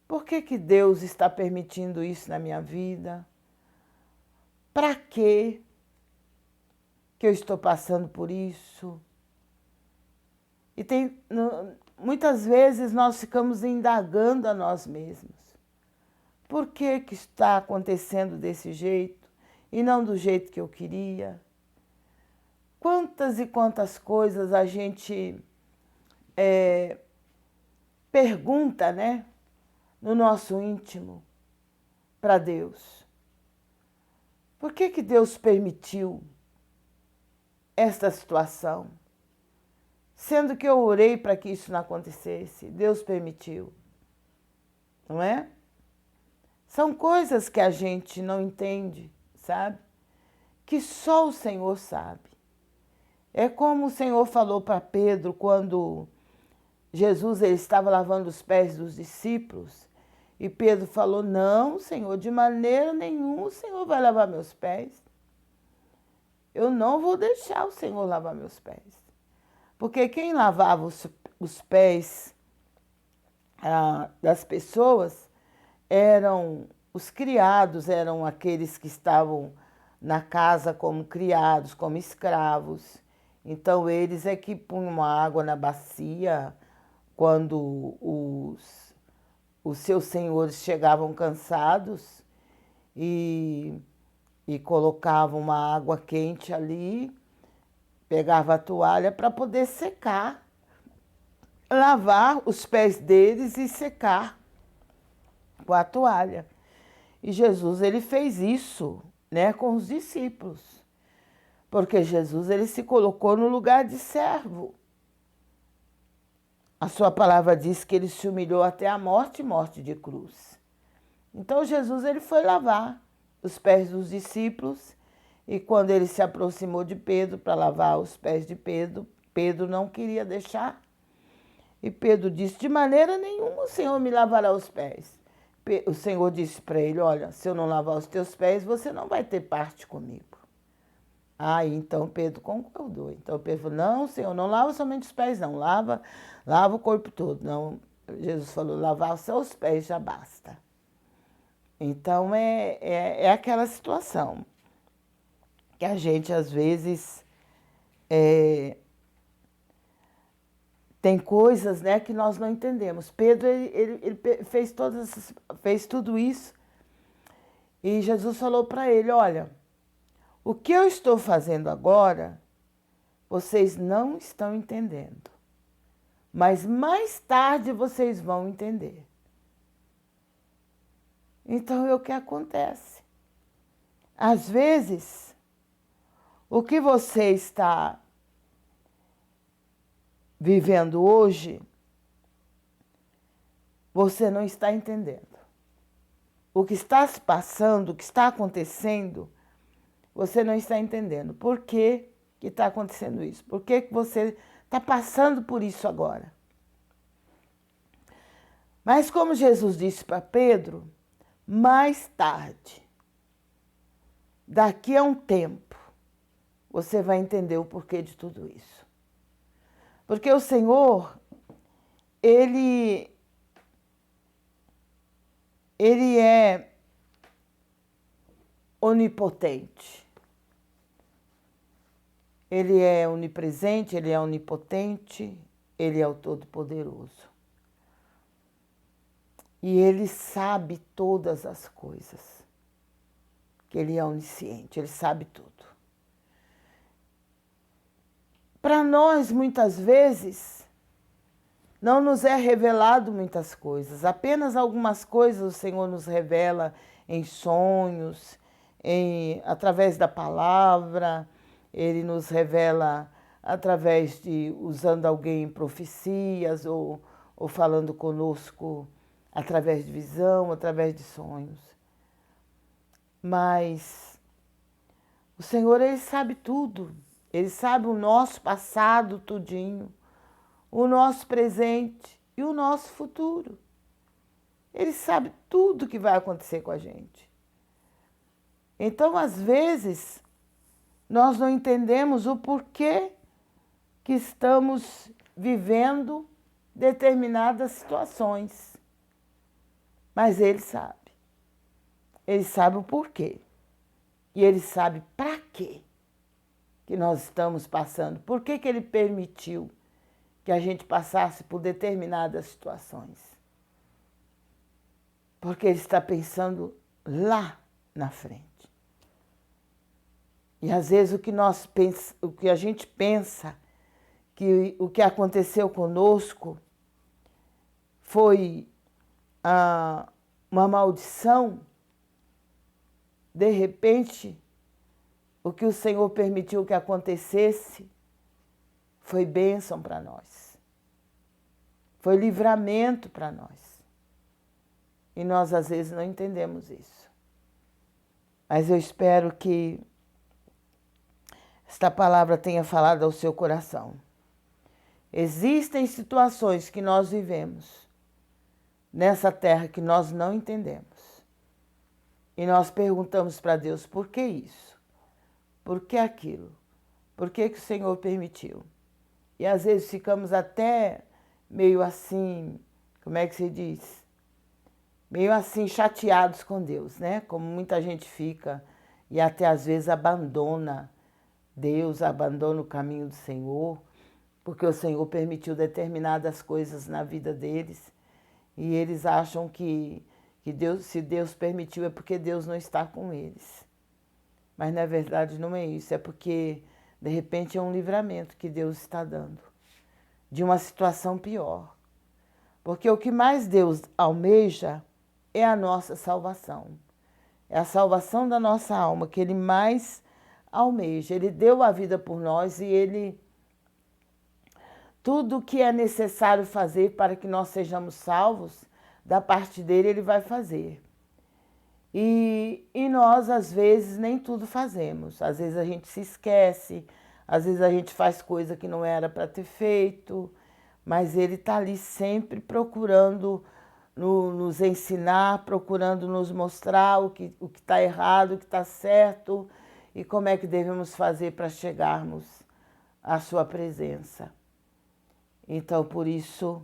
Por que que Deus está permitindo isso na minha vida? Para quê que eu estou passando por isso? E muitas vezes nós ficamos indagando a nós mesmos. Por que que está acontecendo desse jeito e não do jeito que eu queria? Quantas e quantas coisas a gente pergunta, né, no nosso íntimo para Deus. Por que que Deus permitiu esta situação? Sendo que eu orei para que isso não acontecesse, Deus permitiu, não é? São coisas que a gente não entende, sabe? Que só o Senhor sabe. É como o Senhor falou para Pedro quando Jesus ele estava lavando os pés dos discípulos e Pedro falou, não, Senhor, de maneira nenhuma o Senhor vai lavar meus pés. Eu não vou deixar o Senhor lavar meus pés. Porque quem lavava os pés das pessoas eram os criados, eram aqueles que estavam na casa como criados, como escravos. Então, eles é que punham água na bacia quando os seus senhores chegavam cansados e colocavam uma água quente ali, pegava a toalha para poder secar, lavar os pés deles e secar com a toalha. E Jesus ele fez isso, né, com os discípulos. Porque Jesus ele se colocou no lugar de servo. A sua palavra diz que ele se humilhou até a morte e morte de cruz. Então Jesus ele foi lavar os pés dos discípulos e quando ele se aproximou de Pedro para lavar os pés de Pedro, Pedro não queria deixar. E Pedro disse, de maneira nenhuma o Senhor me lavará os pés. O Senhor disse para ele, olha, se eu não lavar os teus pés, você não vai ter parte comigo. Aí então Pedro concordou. Então Pedro falou, não, Senhor, não lava somente os pés, não. Lava o corpo todo. Não, Jesus falou, lavar os seus pés já basta. Então é aquela situação que a gente às vezes tem coisas, né, que nós não entendemos. Pedro ele fez tudo isso e Jesus falou para ele, olha, o que eu estou fazendo agora, vocês não estão entendendo. Mas mais tarde vocês vão entender. Então é o que acontece. Às vezes, o que você está vivendo hoje, você não está entendendo. O que está se passando, o que está acontecendo, você não está entendendo. Por que está acontecendo isso? Por que você está passando por isso agora? Mas como Jesus disse para Pedro, mais tarde, daqui a um tempo, você vai entender o porquê de tudo isso. Porque o Senhor, Ele é onipotente. Ele é onipresente, Ele é onipotente, Ele é o Todo-Poderoso. E Ele sabe todas as coisas. Que Ele é onisciente, Ele sabe tudo. para nós, muitas vezes, não nos é revelado muitas coisas. Apenas algumas coisas o Senhor nos revela em sonhos, através da palavra. Ele nos revela através de usando alguém em profecias ou falando conosco através de visão, através de sonhos. Mas o Senhor, Ele sabe tudo. Ele sabe o nosso passado tudinho, o nosso presente e o nosso futuro. Ele sabe tudo que vai acontecer com a gente. Então, às vezes, nós não entendemos o porquê que estamos vivendo determinadas situações. Mas Ele sabe. Ele sabe o porquê. E Ele sabe para quê que nós estamos passando. Por que Ele permitiu que a gente passasse por determinadas situações? Porque Ele está pensando lá na frente. E às vezes o que a gente pensa que o que aconteceu conosco foi uma maldição, de repente, o que o Senhor permitiu que acontecesse foi bênção para nós. Foi livramento para nós. E nós, às vezes, não entendemos isso. Mas eu espero que esta palavra tenha falado ao seu coração. Existem situações que nós vivemos nessa terra que nós não entendemos. E nós perguntamos para Deus, por que isso? Por que aquilo? Por que o Senhor permitiu? E às vezes ficamos até meio assim, como é que se diz? Meio assim chateados com Deus, né? Como muita gente fica e até às vezes abandona Deus, abandona o caminho do Senhor, porque o Senhor permitiu determinadas coisas na vida deles e eles acham que Deus, se Deus permitiu é porque Deus não está com eles. Mas na verdade não é isso, é porque de repente é um livramento que Deus está dando de uma situação pior. Porque o que mais Deus almeja é a nossa salvação. É a salvação da nossa alma que Ele mais almeja. Ele deu a vida por nós e Ele... Tudo o que é necessário fazer para que nós sejamos salvos, da parte dele, Ele vai fazer. E nós, às vezes, nem tudo fazemos. Às vezes a gente se esquece, às vezes a gente faz coisa que não era para ter feito, mas Ele está ali sempre procurando nos ensinar, procurando nos mostrar o que está errado, o que está certo e como é que devemos fazer para chegarmos à sua presença. Então, por isso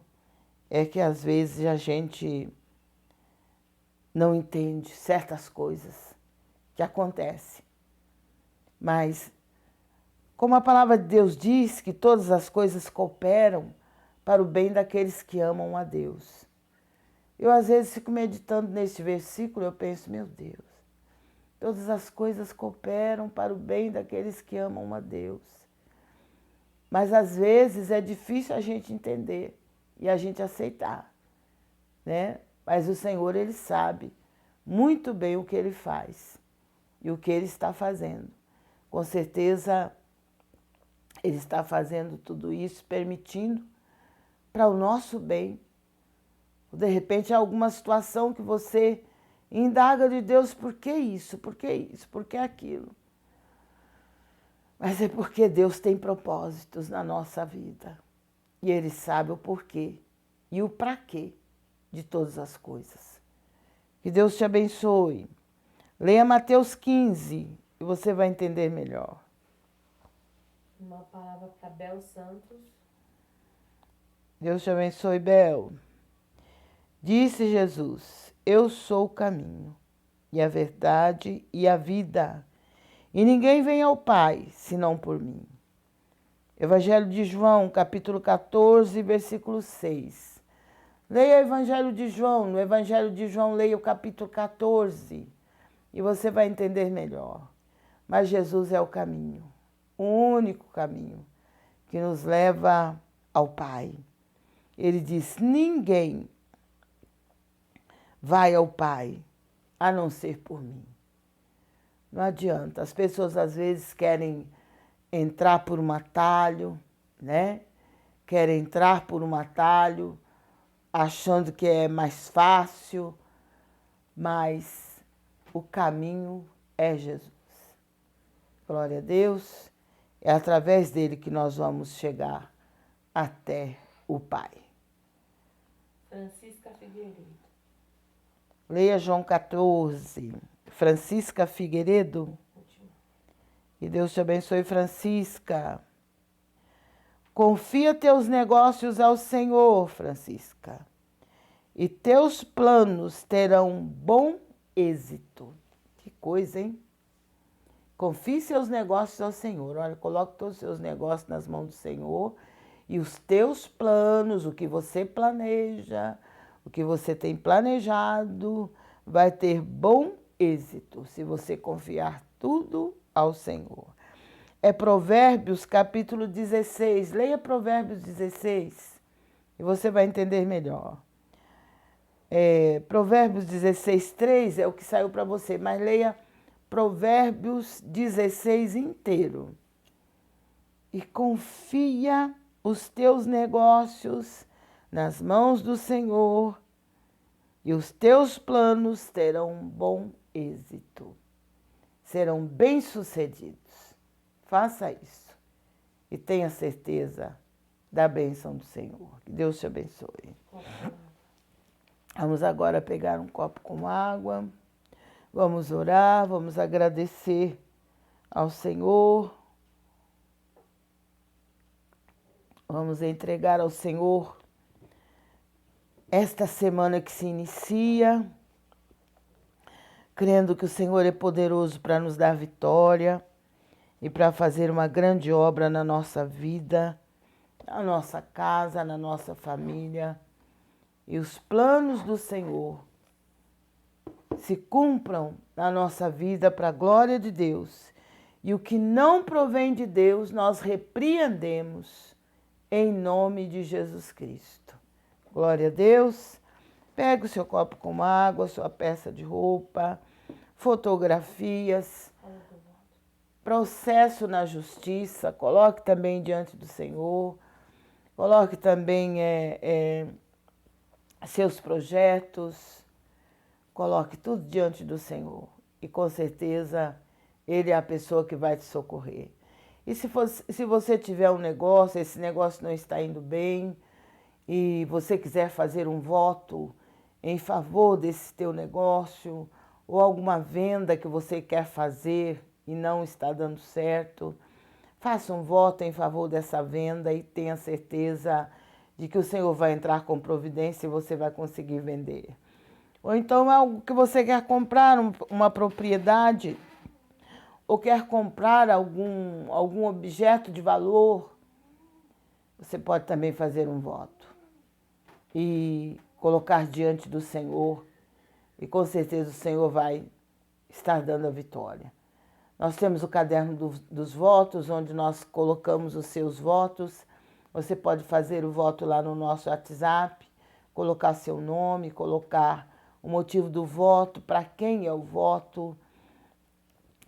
é que às vezes a gente não entende certas coisas que acontecem. Mas, como a palavra de Deus diz que todas as coisas cooperam para o bem daqueles que amam a Deus. Eu às vezes fico meditando neste versículo, eu penso, meu Deus, todas as coisas cooperam para o bem daqueles que amam a Deus. Mas às vezes é difícil a gente entender e a gente aceitar, né? Mas o Senhor, Ele sabe muito bem o que Ele faz e o que Ele está fazendo. Com certeza, Ele está fazendo tudo isso, permitindo para o nosso bem. De repente, alguma situação que você indaga de Deus, por que isso? Por que isso? Por que aquilo? Mas é porque Deus tem propósitos na nossa vida. E Ele sabe o porquê e o para quê de todas as coisas. Que Deus te abençoe. Leia Mateus 15 e você vai entender melhor. Uma palavra para Bel Santos. Deus te abençoe, Bel. Disse Jesus, eu sou o caminho e a verdade e a vida. E ninguém vem ao Pai, senão por mim. Evangelho de João, capítulo 14, versículo 6. Leia o Evangelho de João. No Evangelho de João, leia o capítulo 14 e você vai entender melhor. Mas Jesus é o caminho, o único caminho que nos leva ao Pai. Ele diz: ninguém vai ao Pai a não ser por mim. Não adianta. As pessoas às vezes querem entrar por um atalho, né? Querem entrar por um atalho, achando que é mais fácil, mas o caminho é Jesus. Glória a Deus. É através dele que nós vamos chegar até o Pai. Francisca Figueiredo. Leia João 14. Francisca Figueiredo. Que Deus te abençoe, Francisca. Confia teus negócios ao Senhor, Francisca, e teus planos terão bom êxito. Que coisa, hein? Confie seus negócios ao Senhor. Olha, coloque todos os seus negócios nas mãos do Senhor e os teus planos, o que você planeja, o que você tem planejado, vai ter bom êxito se você confiar tudo ao Senhor. É Provérbios capítulo 16. Leia Provérbios 16 e você vai entender melhor. Provérbios 16, 3 é o que saiu para você, mas leia Provérbios 16 inteiro. E confia os teus negócios nas mãos do Senhor e os teus planos terão bom êxito. Serão bem-sucedidos. Faça isso e tenha certeza da bênção do Senhor. Que Deus te abençoe. Vamos agora pegar um copo com água. Vamos orar, vamos agradecer ao Senhor. Vamos entregar ao Senhor esta semana que se inicia, crendo que o Senhor é poderoso para nos dar vitória e para fazer uma grande obra na nossa vida, na nossa casa, na nossa família. E os planos do Senhor se cumpram na nossa vida para a glória de Deus. E o que não provém de Deus, nós repreendemos em nome de Jesus Cristo. Glória a Deus. Pegue o seu copo com água, sua peça de roupa, fotografias, processo na justiça, coloque também diante do Senhor, coloque também seus projetos, coloque tudo diante do Senhor e com certeza Ele é a pessoa que vai te socorrer. E se você tiver um negócio, esse negócio não está indo bem e você quiser fazer um voto em favor desse teu negócio ou alguma venda que você quer fazer e não está dando certo, faça um voto em favor dessa venda e tenha certeza de que o Senhor vai entrar com providência e você vai conseguir vender. Ou então é algo que você quer comprar, uma propriedade, ou quer comprar algum objeto de valor, você pode também fazer um voto e colocar diante do Senhor e com certeza o Senhor vai estar dando a vitória. Nós temos o caderno dos votos, onde nós colocamos os seus votos. Você pode fazer o voto lá no nosso WhatsApp, colocar seu nome, colocar o motivo do voto, para quem é o voto,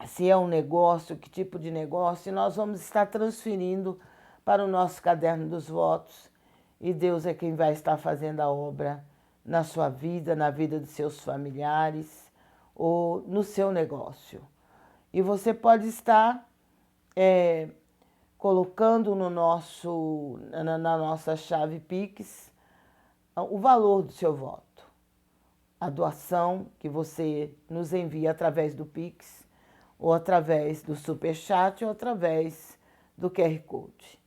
se é um negócio, que tipo de negócio, e nós vamos estar transferindo para o nosso caderno dos votos. E Deus é quem vai estar fazendo a obra na sua vida, na vida de seus familiares ou no seu negócio. E você pode estar colocando na nossa chave Pix o valor do seu voto. A doação que você nos envia através do Pix, ou através do Superchat, ou através do QR Code.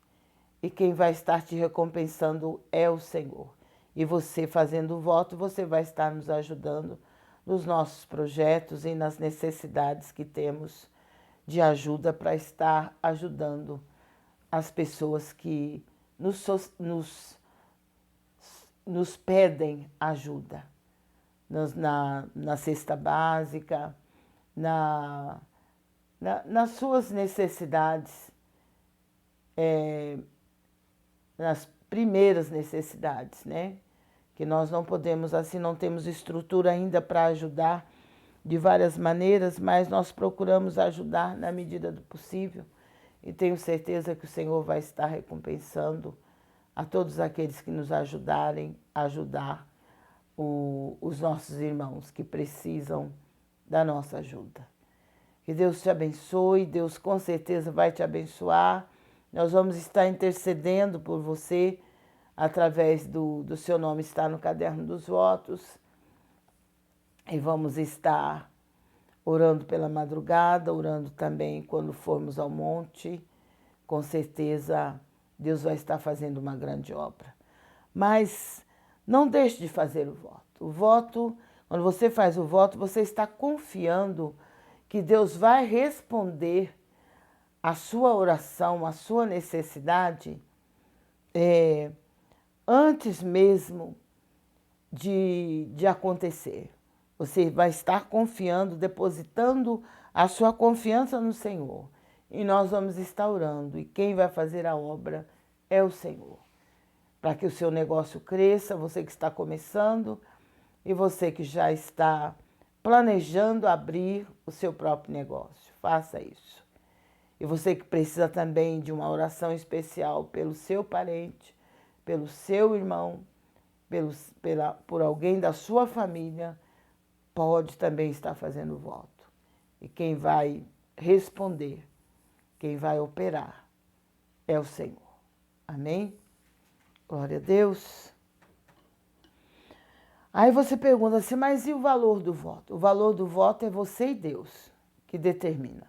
E quem vai estar te recompensando é o Senhor. E você fazendo o voto, você vai estar nos ajudando nos nossos projetos e nas necessidades que temos de ajuda para estar ajudando as pessoas que nos pedem ajuda. Na cesta básica, nas suas necessidades nas primeiras necessidades, né? Que nós não podemos, assim, não temos estrutura ainda para ajudar de várias maneiras, mas nós procuramos ajudar na medida do possível e tenho certeza que o Senhor vai estar recompensando a todos aqueles que nos ajudarem a ajudar os nossos irmãos que precisam da nossa ajuda. Que Deus te abençoe, Deus com certeza vai te abençoar. Nós vamos estar intercedendo por você através do seu nome estar no caderno dos votos. E vamos estar orando pela madrugada, orando também quando formos ao monte. Com certeza Deus vai estar fazendo uma grande obra. Mas não deixe de fazer o voto. O voto, quando você faz o voto, você está confiando que Deus vai responder a sua oração, a sua necessidade, antes mesmo de acontecer. Você vai estar confiando, depositando a sua confiança no Senhor. E nós vamos estar orando. E quem vai fazer a obra é o Senhor. Para que o seu negócio cresça, você que está começando e você que já está planejando abrir o seu próprio negócio. Faça isso. E você que precisa também de uma oração especial pelo seu parente, pelo seu irmão, por alguém da sua família, pode também estar fazendo voto. E quem vai responder, quem vai operar, é o Senhor. Amém? Glória a Deus. Aí você pergunta assim, mas e o valor do voto? O valor do voto é você e Deus que determina.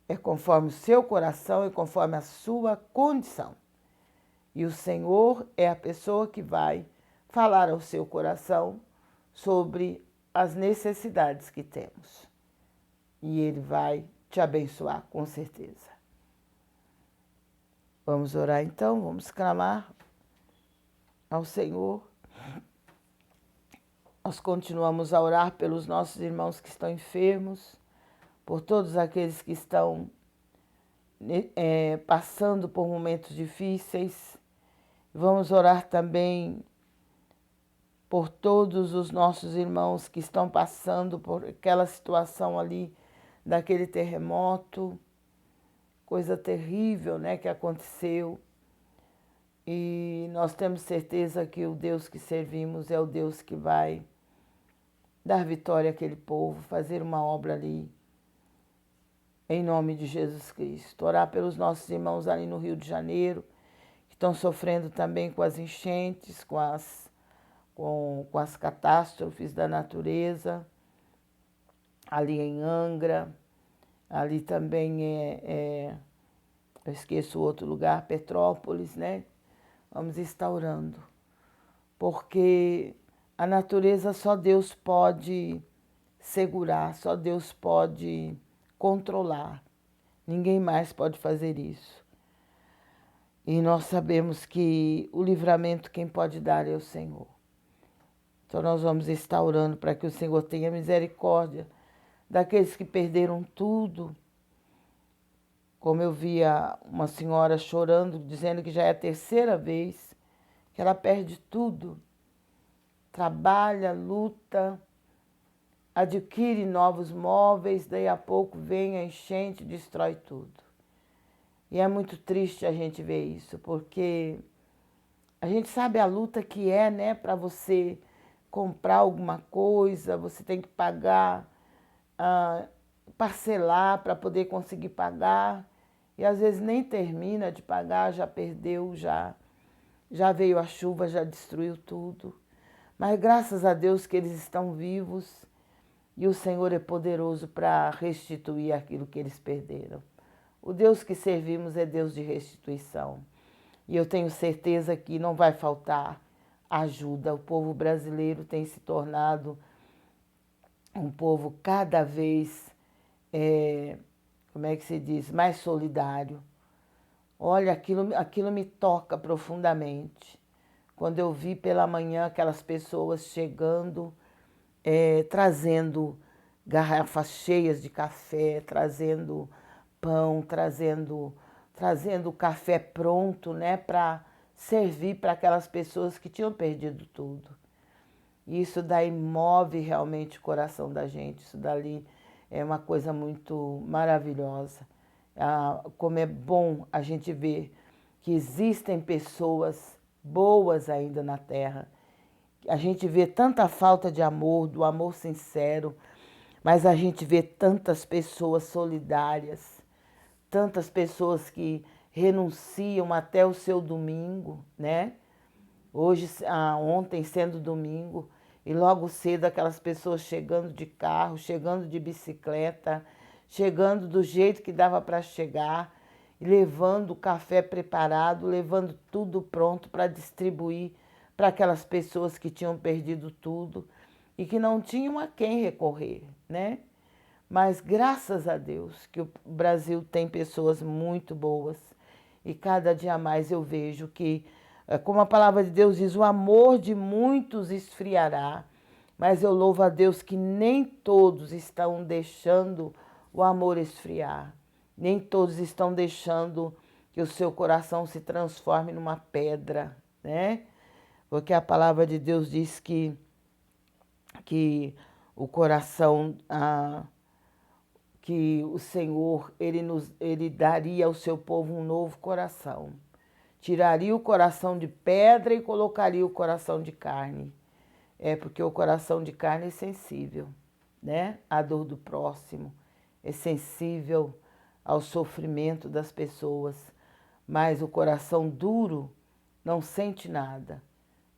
É conforme o seu coração e conforme a sua condição. E o Senhor é a pessoa que vai falar ao seu coração sobre as necessidades que temos. E Ele vai te abençoar, com certeza. Vamos orar então, vamos clamar ao Senhor. Nós continuamos a orar pelos nossos irmãos que estão enfermos, por todos aqueles que estão passando por momentos difíceis. Vamos orar também por todos os nossos irmãos que estão passando por aquela situação ali, daquele terremoto, coisa terrível, né, que aconteceu. E nós temos certeza que o Deus que servimos é o Deus que vai dar vitória àquele povo, fazer uma obra ali, em nome de Jesus Cristo. Orar pelos nossos irmãos ali no Rio de Janeiro, que estão sofrendo também com as enchentes, com as catástrofes da natureza, ali em Angra, ali também eu esqueço o outro lugar, Petrópolis, né? Vamos estar orando, porque a natureza só Deus pode segurar, só Deus pode controlar, ninguém mais pode fazer isso. E nós sabemos que o livramento quem pode dar é o Senhor. Então nós vamos estar orando para que o Senhor tenha misericórdia daqueles que perderam tudo. Como eu via uma senhora chorando, dizendo que já é a terceira vez que ela perde tudo. Trabalha, luta, adquire novos móveis, daí a pouco vem a enchente e destrói tudo. E é muito triste a gente ver isso, porque a gente sabe a luta que é, né, para você comprar alguma coisa, você tem que pagar, parcelar para poder conseguir pagar. E às vezes nem termina de pagar, já perdeu, já veio a chuva, já destruiu tudo. Mas graças a Deus que eles estão vivos e o Senhor é poderoso para restituir aquilo que eles perderam. O Deus que servimos é Deus de restituição. E eu tenho certeza que não vai faltar ajuda. O povo brasileiro tem se tornado um povo cada vez, como é que se diz, mais solidário. Olha, aquilo me toca profundamente. Quando eu vi pela manhã aquelas pessoas chegando, trazendo garrafas cheias de café, trazendo pão, trazendo trazendo o café pronto, né, para servir para aquelas pessoas que tinham perdido tudo. Isso daí move realmente o coração da gente, isso dali é uma coisa muito maravilhosa. Como é bom a gente ver que existem pessoas boas ainda na Terra. A gente vê tanta falta de amor, do amor sincero, mas a gente vê tantas pessoas solidárias, tantas pessoas que renunciam até o seu domingo, né? Hoje, ontem sendo domingo, e logo cedo aquelas pessoas chegando de carro, chegando de bicicleta, chegando do jeito que dava para chegar, levando o café preparado, levando tudo pronto para distribuir para aquelas pessoas que tinham perdido tudo e que não tinham a quem recorrer, né? Mas graças a Deus que o Brasil tem pessoas muito boas e cada dia mais eu vejo que, como a palavra de Deus diz, o amor de muitos esfriará, mas eu louvo a Deus que nem todos estão deixando o amor esfriar, nem todos estão deixando que o seu coração se transforme numa pedra, né? Porque a palavra de Deus diz que o coração, que o Senhor, ele daria ao seu povo um novo coração. Tiraria o coração de pedra e colocaria o coração de carne. Porque o coração de carne é sensível, né? À dor do próximo, é sensível ao sofrimento das pessoas. Mas o coração duro não sente nada.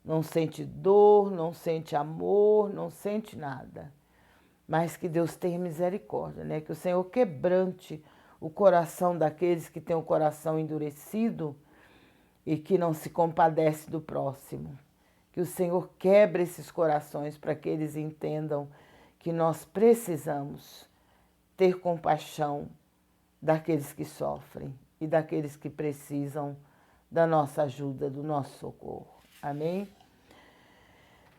Não sente dor, não sente amor, não sente nada. Mas que Deus tenha misericórdia, né? Que o Senhor quebrante o coração daqueles que têm o coração endurecido e que não se compadece do próximo. Que o Senhor quebre esses corações para que eles entendam que nós precisamos ter compaixão daqueles que sofrem e daqueles que precisam da nossa ajuda, do nosso socorro. Amém?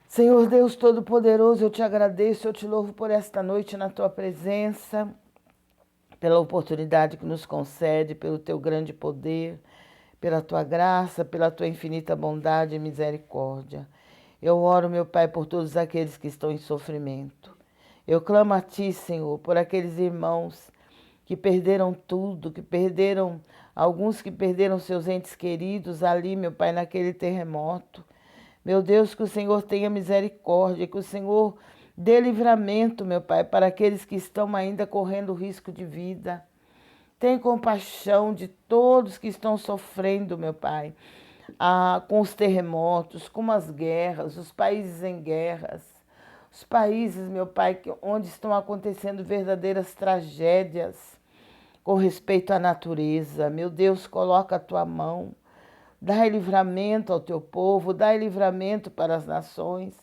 Senhor Deus Todo-Poderoso, eu te agradeço, eu te louvo por esta noite na tua presença, pela oportunidade que nos concede, pelo teu grande poder, pela tua graça, pela tua infinita bondade e misericórdia. Eu oro, meu Pai, por todos aqueles que estão em sofrimento. Eu clamo a ti, Senhor, por aqueles irmãos que perderam tudo, alguns que perderam seus entes queridos ali, meu Pai, naquele terremoto. Meu Deus, que o Senhor tenha misericórdia, que o Senhor dê livramento, meu Pai, para aqueles que estão ainda correndo risco de vida. Tem compaixão de todos que estão sofrendo, meu Pai, com os terremotos, com as guerras, os países em guerras, os países, meu Pai, onde estão acontecendo verdadeiras tragédias com respeito à natureza. Meu Deus, coloca a tua mão. Dai livramento ao teu povo, dai livramento para as nações.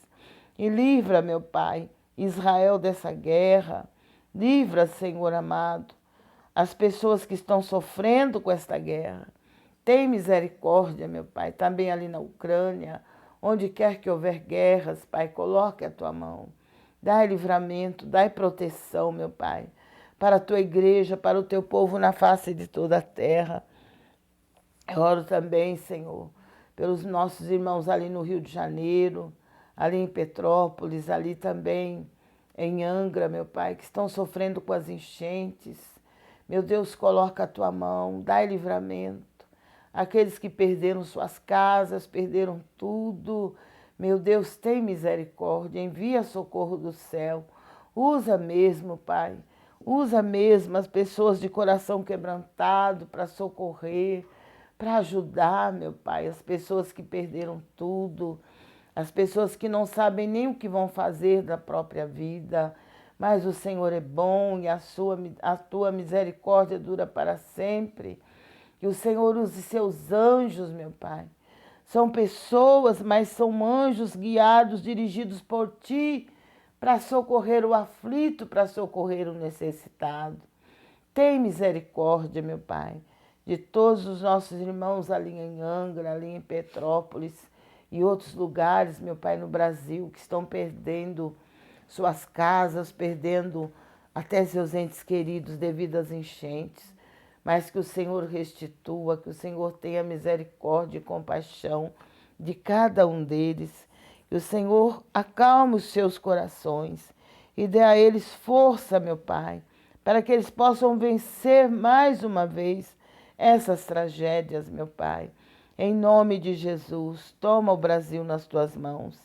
E livra, meu Pai, Israel dessa guerra. Livra, Senhor amado, as pessoas que estão sofrendo com esta guerra. Tem misericórdia, meu Pai, também ali na Ucrânia, onde quer que houver guerras, Pai, coloque a tua mão. Dai livramento, dai proteção, meu Pai, para a tua igreja, para o teu povo na face de toda a terra. Eu oro também, Senhor, pelos nossos irmãos ali no Rio de Janeiro, ali em Petrópolis, ali também em Angra, meu Pai, que estão sofrendo com as enchentes. Meu Deus, coloca a tua mão, dai livramento. Aqueles que perderam suas casas, perderam tudo. Meu Deus, tem misericórdia, envia socorro do céu. Usa mesmo, Pai, usa mesmo as pessoas de coração quebrantado para socorrer, para ajudar, meu Pai, as pessoas que perderam tudo, as pessoas que não sabem nem o que vão fazer da própria vida, mas o Senhor é bom e a tua misericórdia dura para sempre. Que o Senhor use seus anjos, meu Pai. São pessoas, mas são anjos guiados, dirigidos por ti, para socorrer o aflito, para socorrer o necessitado. Tem misericórdia, meu Pai, de todos os nossos irmãos ali em Angra, ali em Petrópolis e outros lugares, meu Pai, no Brasil, que estão perdendo suas casas, perdendo até seus entes queridos devido às enchentes. mas que o Senhor restitua, que o Senhor tenha misericórdia e compaixão de cada um deles, que o Senhor acalme os seus corações e dê a eles força, meu Pai, para que eles possam vencer mais uma vez essas tragédias, meu Pai. Em nome de Jesus, toma o Brasil nas tuas mãos.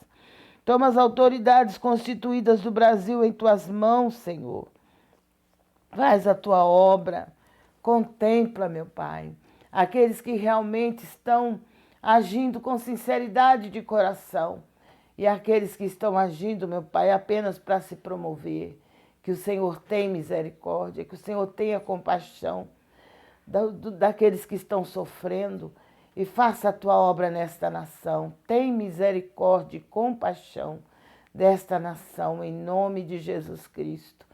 Toma as autoridades constituídas do Brasil em tuas mãos, Senhor. Faz a tua obra. Contempla, meu Pai, aqueles que realmente estão agindo com sinceridade de coração e aqueles que estão agindo, meu Pai, apenas para se promover. Que o Senhor tenha misericórdia, que o Senhor tenha compaixão daqueles que estão sofrendo e faça a tua obra nesta nação. Tem misericórdia e compaixão desta nação, em nome de Jesus Cristo.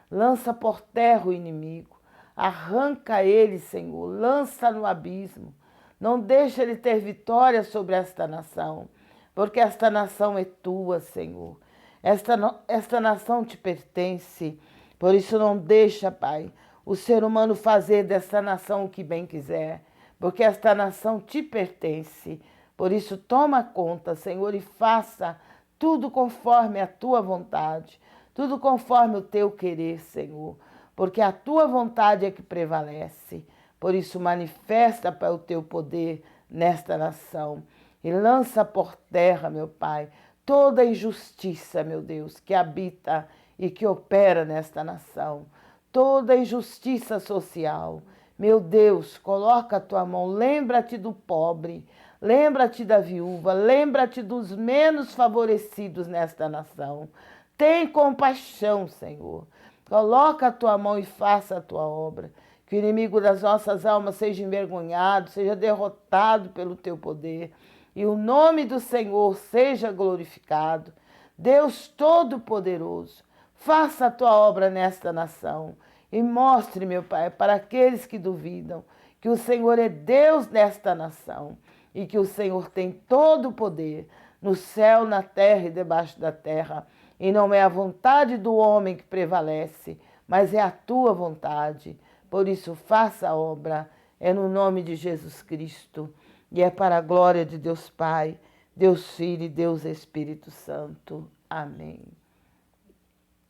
Lança por terra o inimigo, arranca ele, Senhor, lança no abismo. Não deixa ele ter vitória sobre esta nação, porque esta nação é tua, Senhor. Esta nação te pertence, por isso não deixa, Pai, o ser humano fazer desta nação o que bem quiser, porque esta nação te pertence. Por isso toma conta, Senhor, e faça tudo conforme a tua vontade, tudo conforme o teu querer, Senhor, porque a tua vontade é que prevalece. Por isso manifesta, Pai, o teu poder nesta nação e lança por terra, meu Pai, toda injustiça, meu Deus, que habita e que opera nesta nação. Toda injustiça social. Meu Deus, coloca a tua mão, lembra-te do pobre, lembra-te da viúva, lembra-te dos menos favorecidos nesta nação. Tem compaixão, Senhor. Coloca a tua mão e faça a tua obra. Que o inimigo das nossas almas seja envergonhado, seja derrotado pelo teu poder. E o nome do Senhor seja glorificado. Deus Todo-Poderoso, faça a tua obra nesta nação e mostre, meu Pai, para aqueles que duvidam, que o Senhor é Deus nesta nação e que o Senhor tem todo o poder no céu, na terra e debaixo da terra. E não é a vontade do homem que prevalece, mas é a tua vontade. Por isso, faça a obra, é no nome de Jesus Cristo, e é para a glória de Deus Pai, Deus Filho e Deus Espírito Santo. Amém.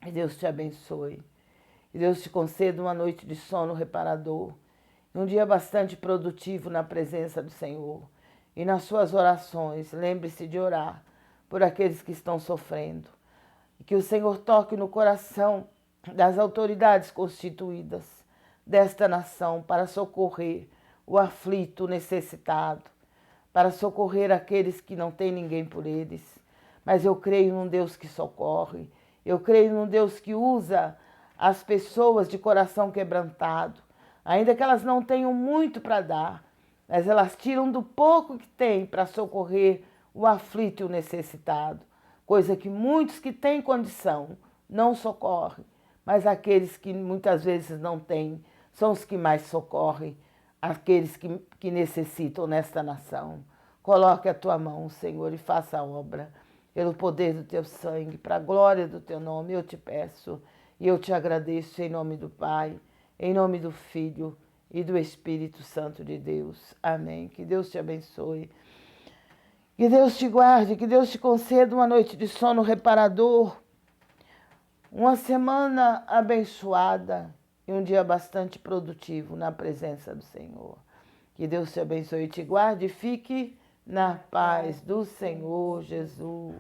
E Deus te abençoe. E Deus te conceda uma noite de sono reparador, um dia bastante produtivo na presença do Senhor. E nas suas orações, lembre-se de orar por aqueles que estão sofrendo. E que o Senhor toque no coração das autoridades constituídas desta nação para socorrer o aflito, o necessitado, para socorrer aqueles que não têm ninguém por eles. Mas eu creio num Deus que socorre, eu creio num Deus que usa as pessoas de coração quebrantado, ainda que elas não tenham muito para dar, mas elas tiram do pouco que têm para socorrer o aflito e o necessitado, coisa que muitos que têm condição não socorrem, mas aqueles que muitas vezes não têm são os que mais socorrem, aqueles que necessitam nesta nação. Coloque a tua mão, Senhor, e faça a obra, pelo poder do teu sangue, para a glória do teu nome, eu te peço e eu te agradeço em nome do Pai, em nome do Filho e do Espírito Santo de Deus. Amém. Que Deus te abençoe. Que Deus te guarde, que Deus te conceda uma noite de sono reparador, uma semana abençoada e um dia bastante produtivo na presença do Senhor. Que Deus te abençoe e te guarde e fique na paz do Senhor Jesus.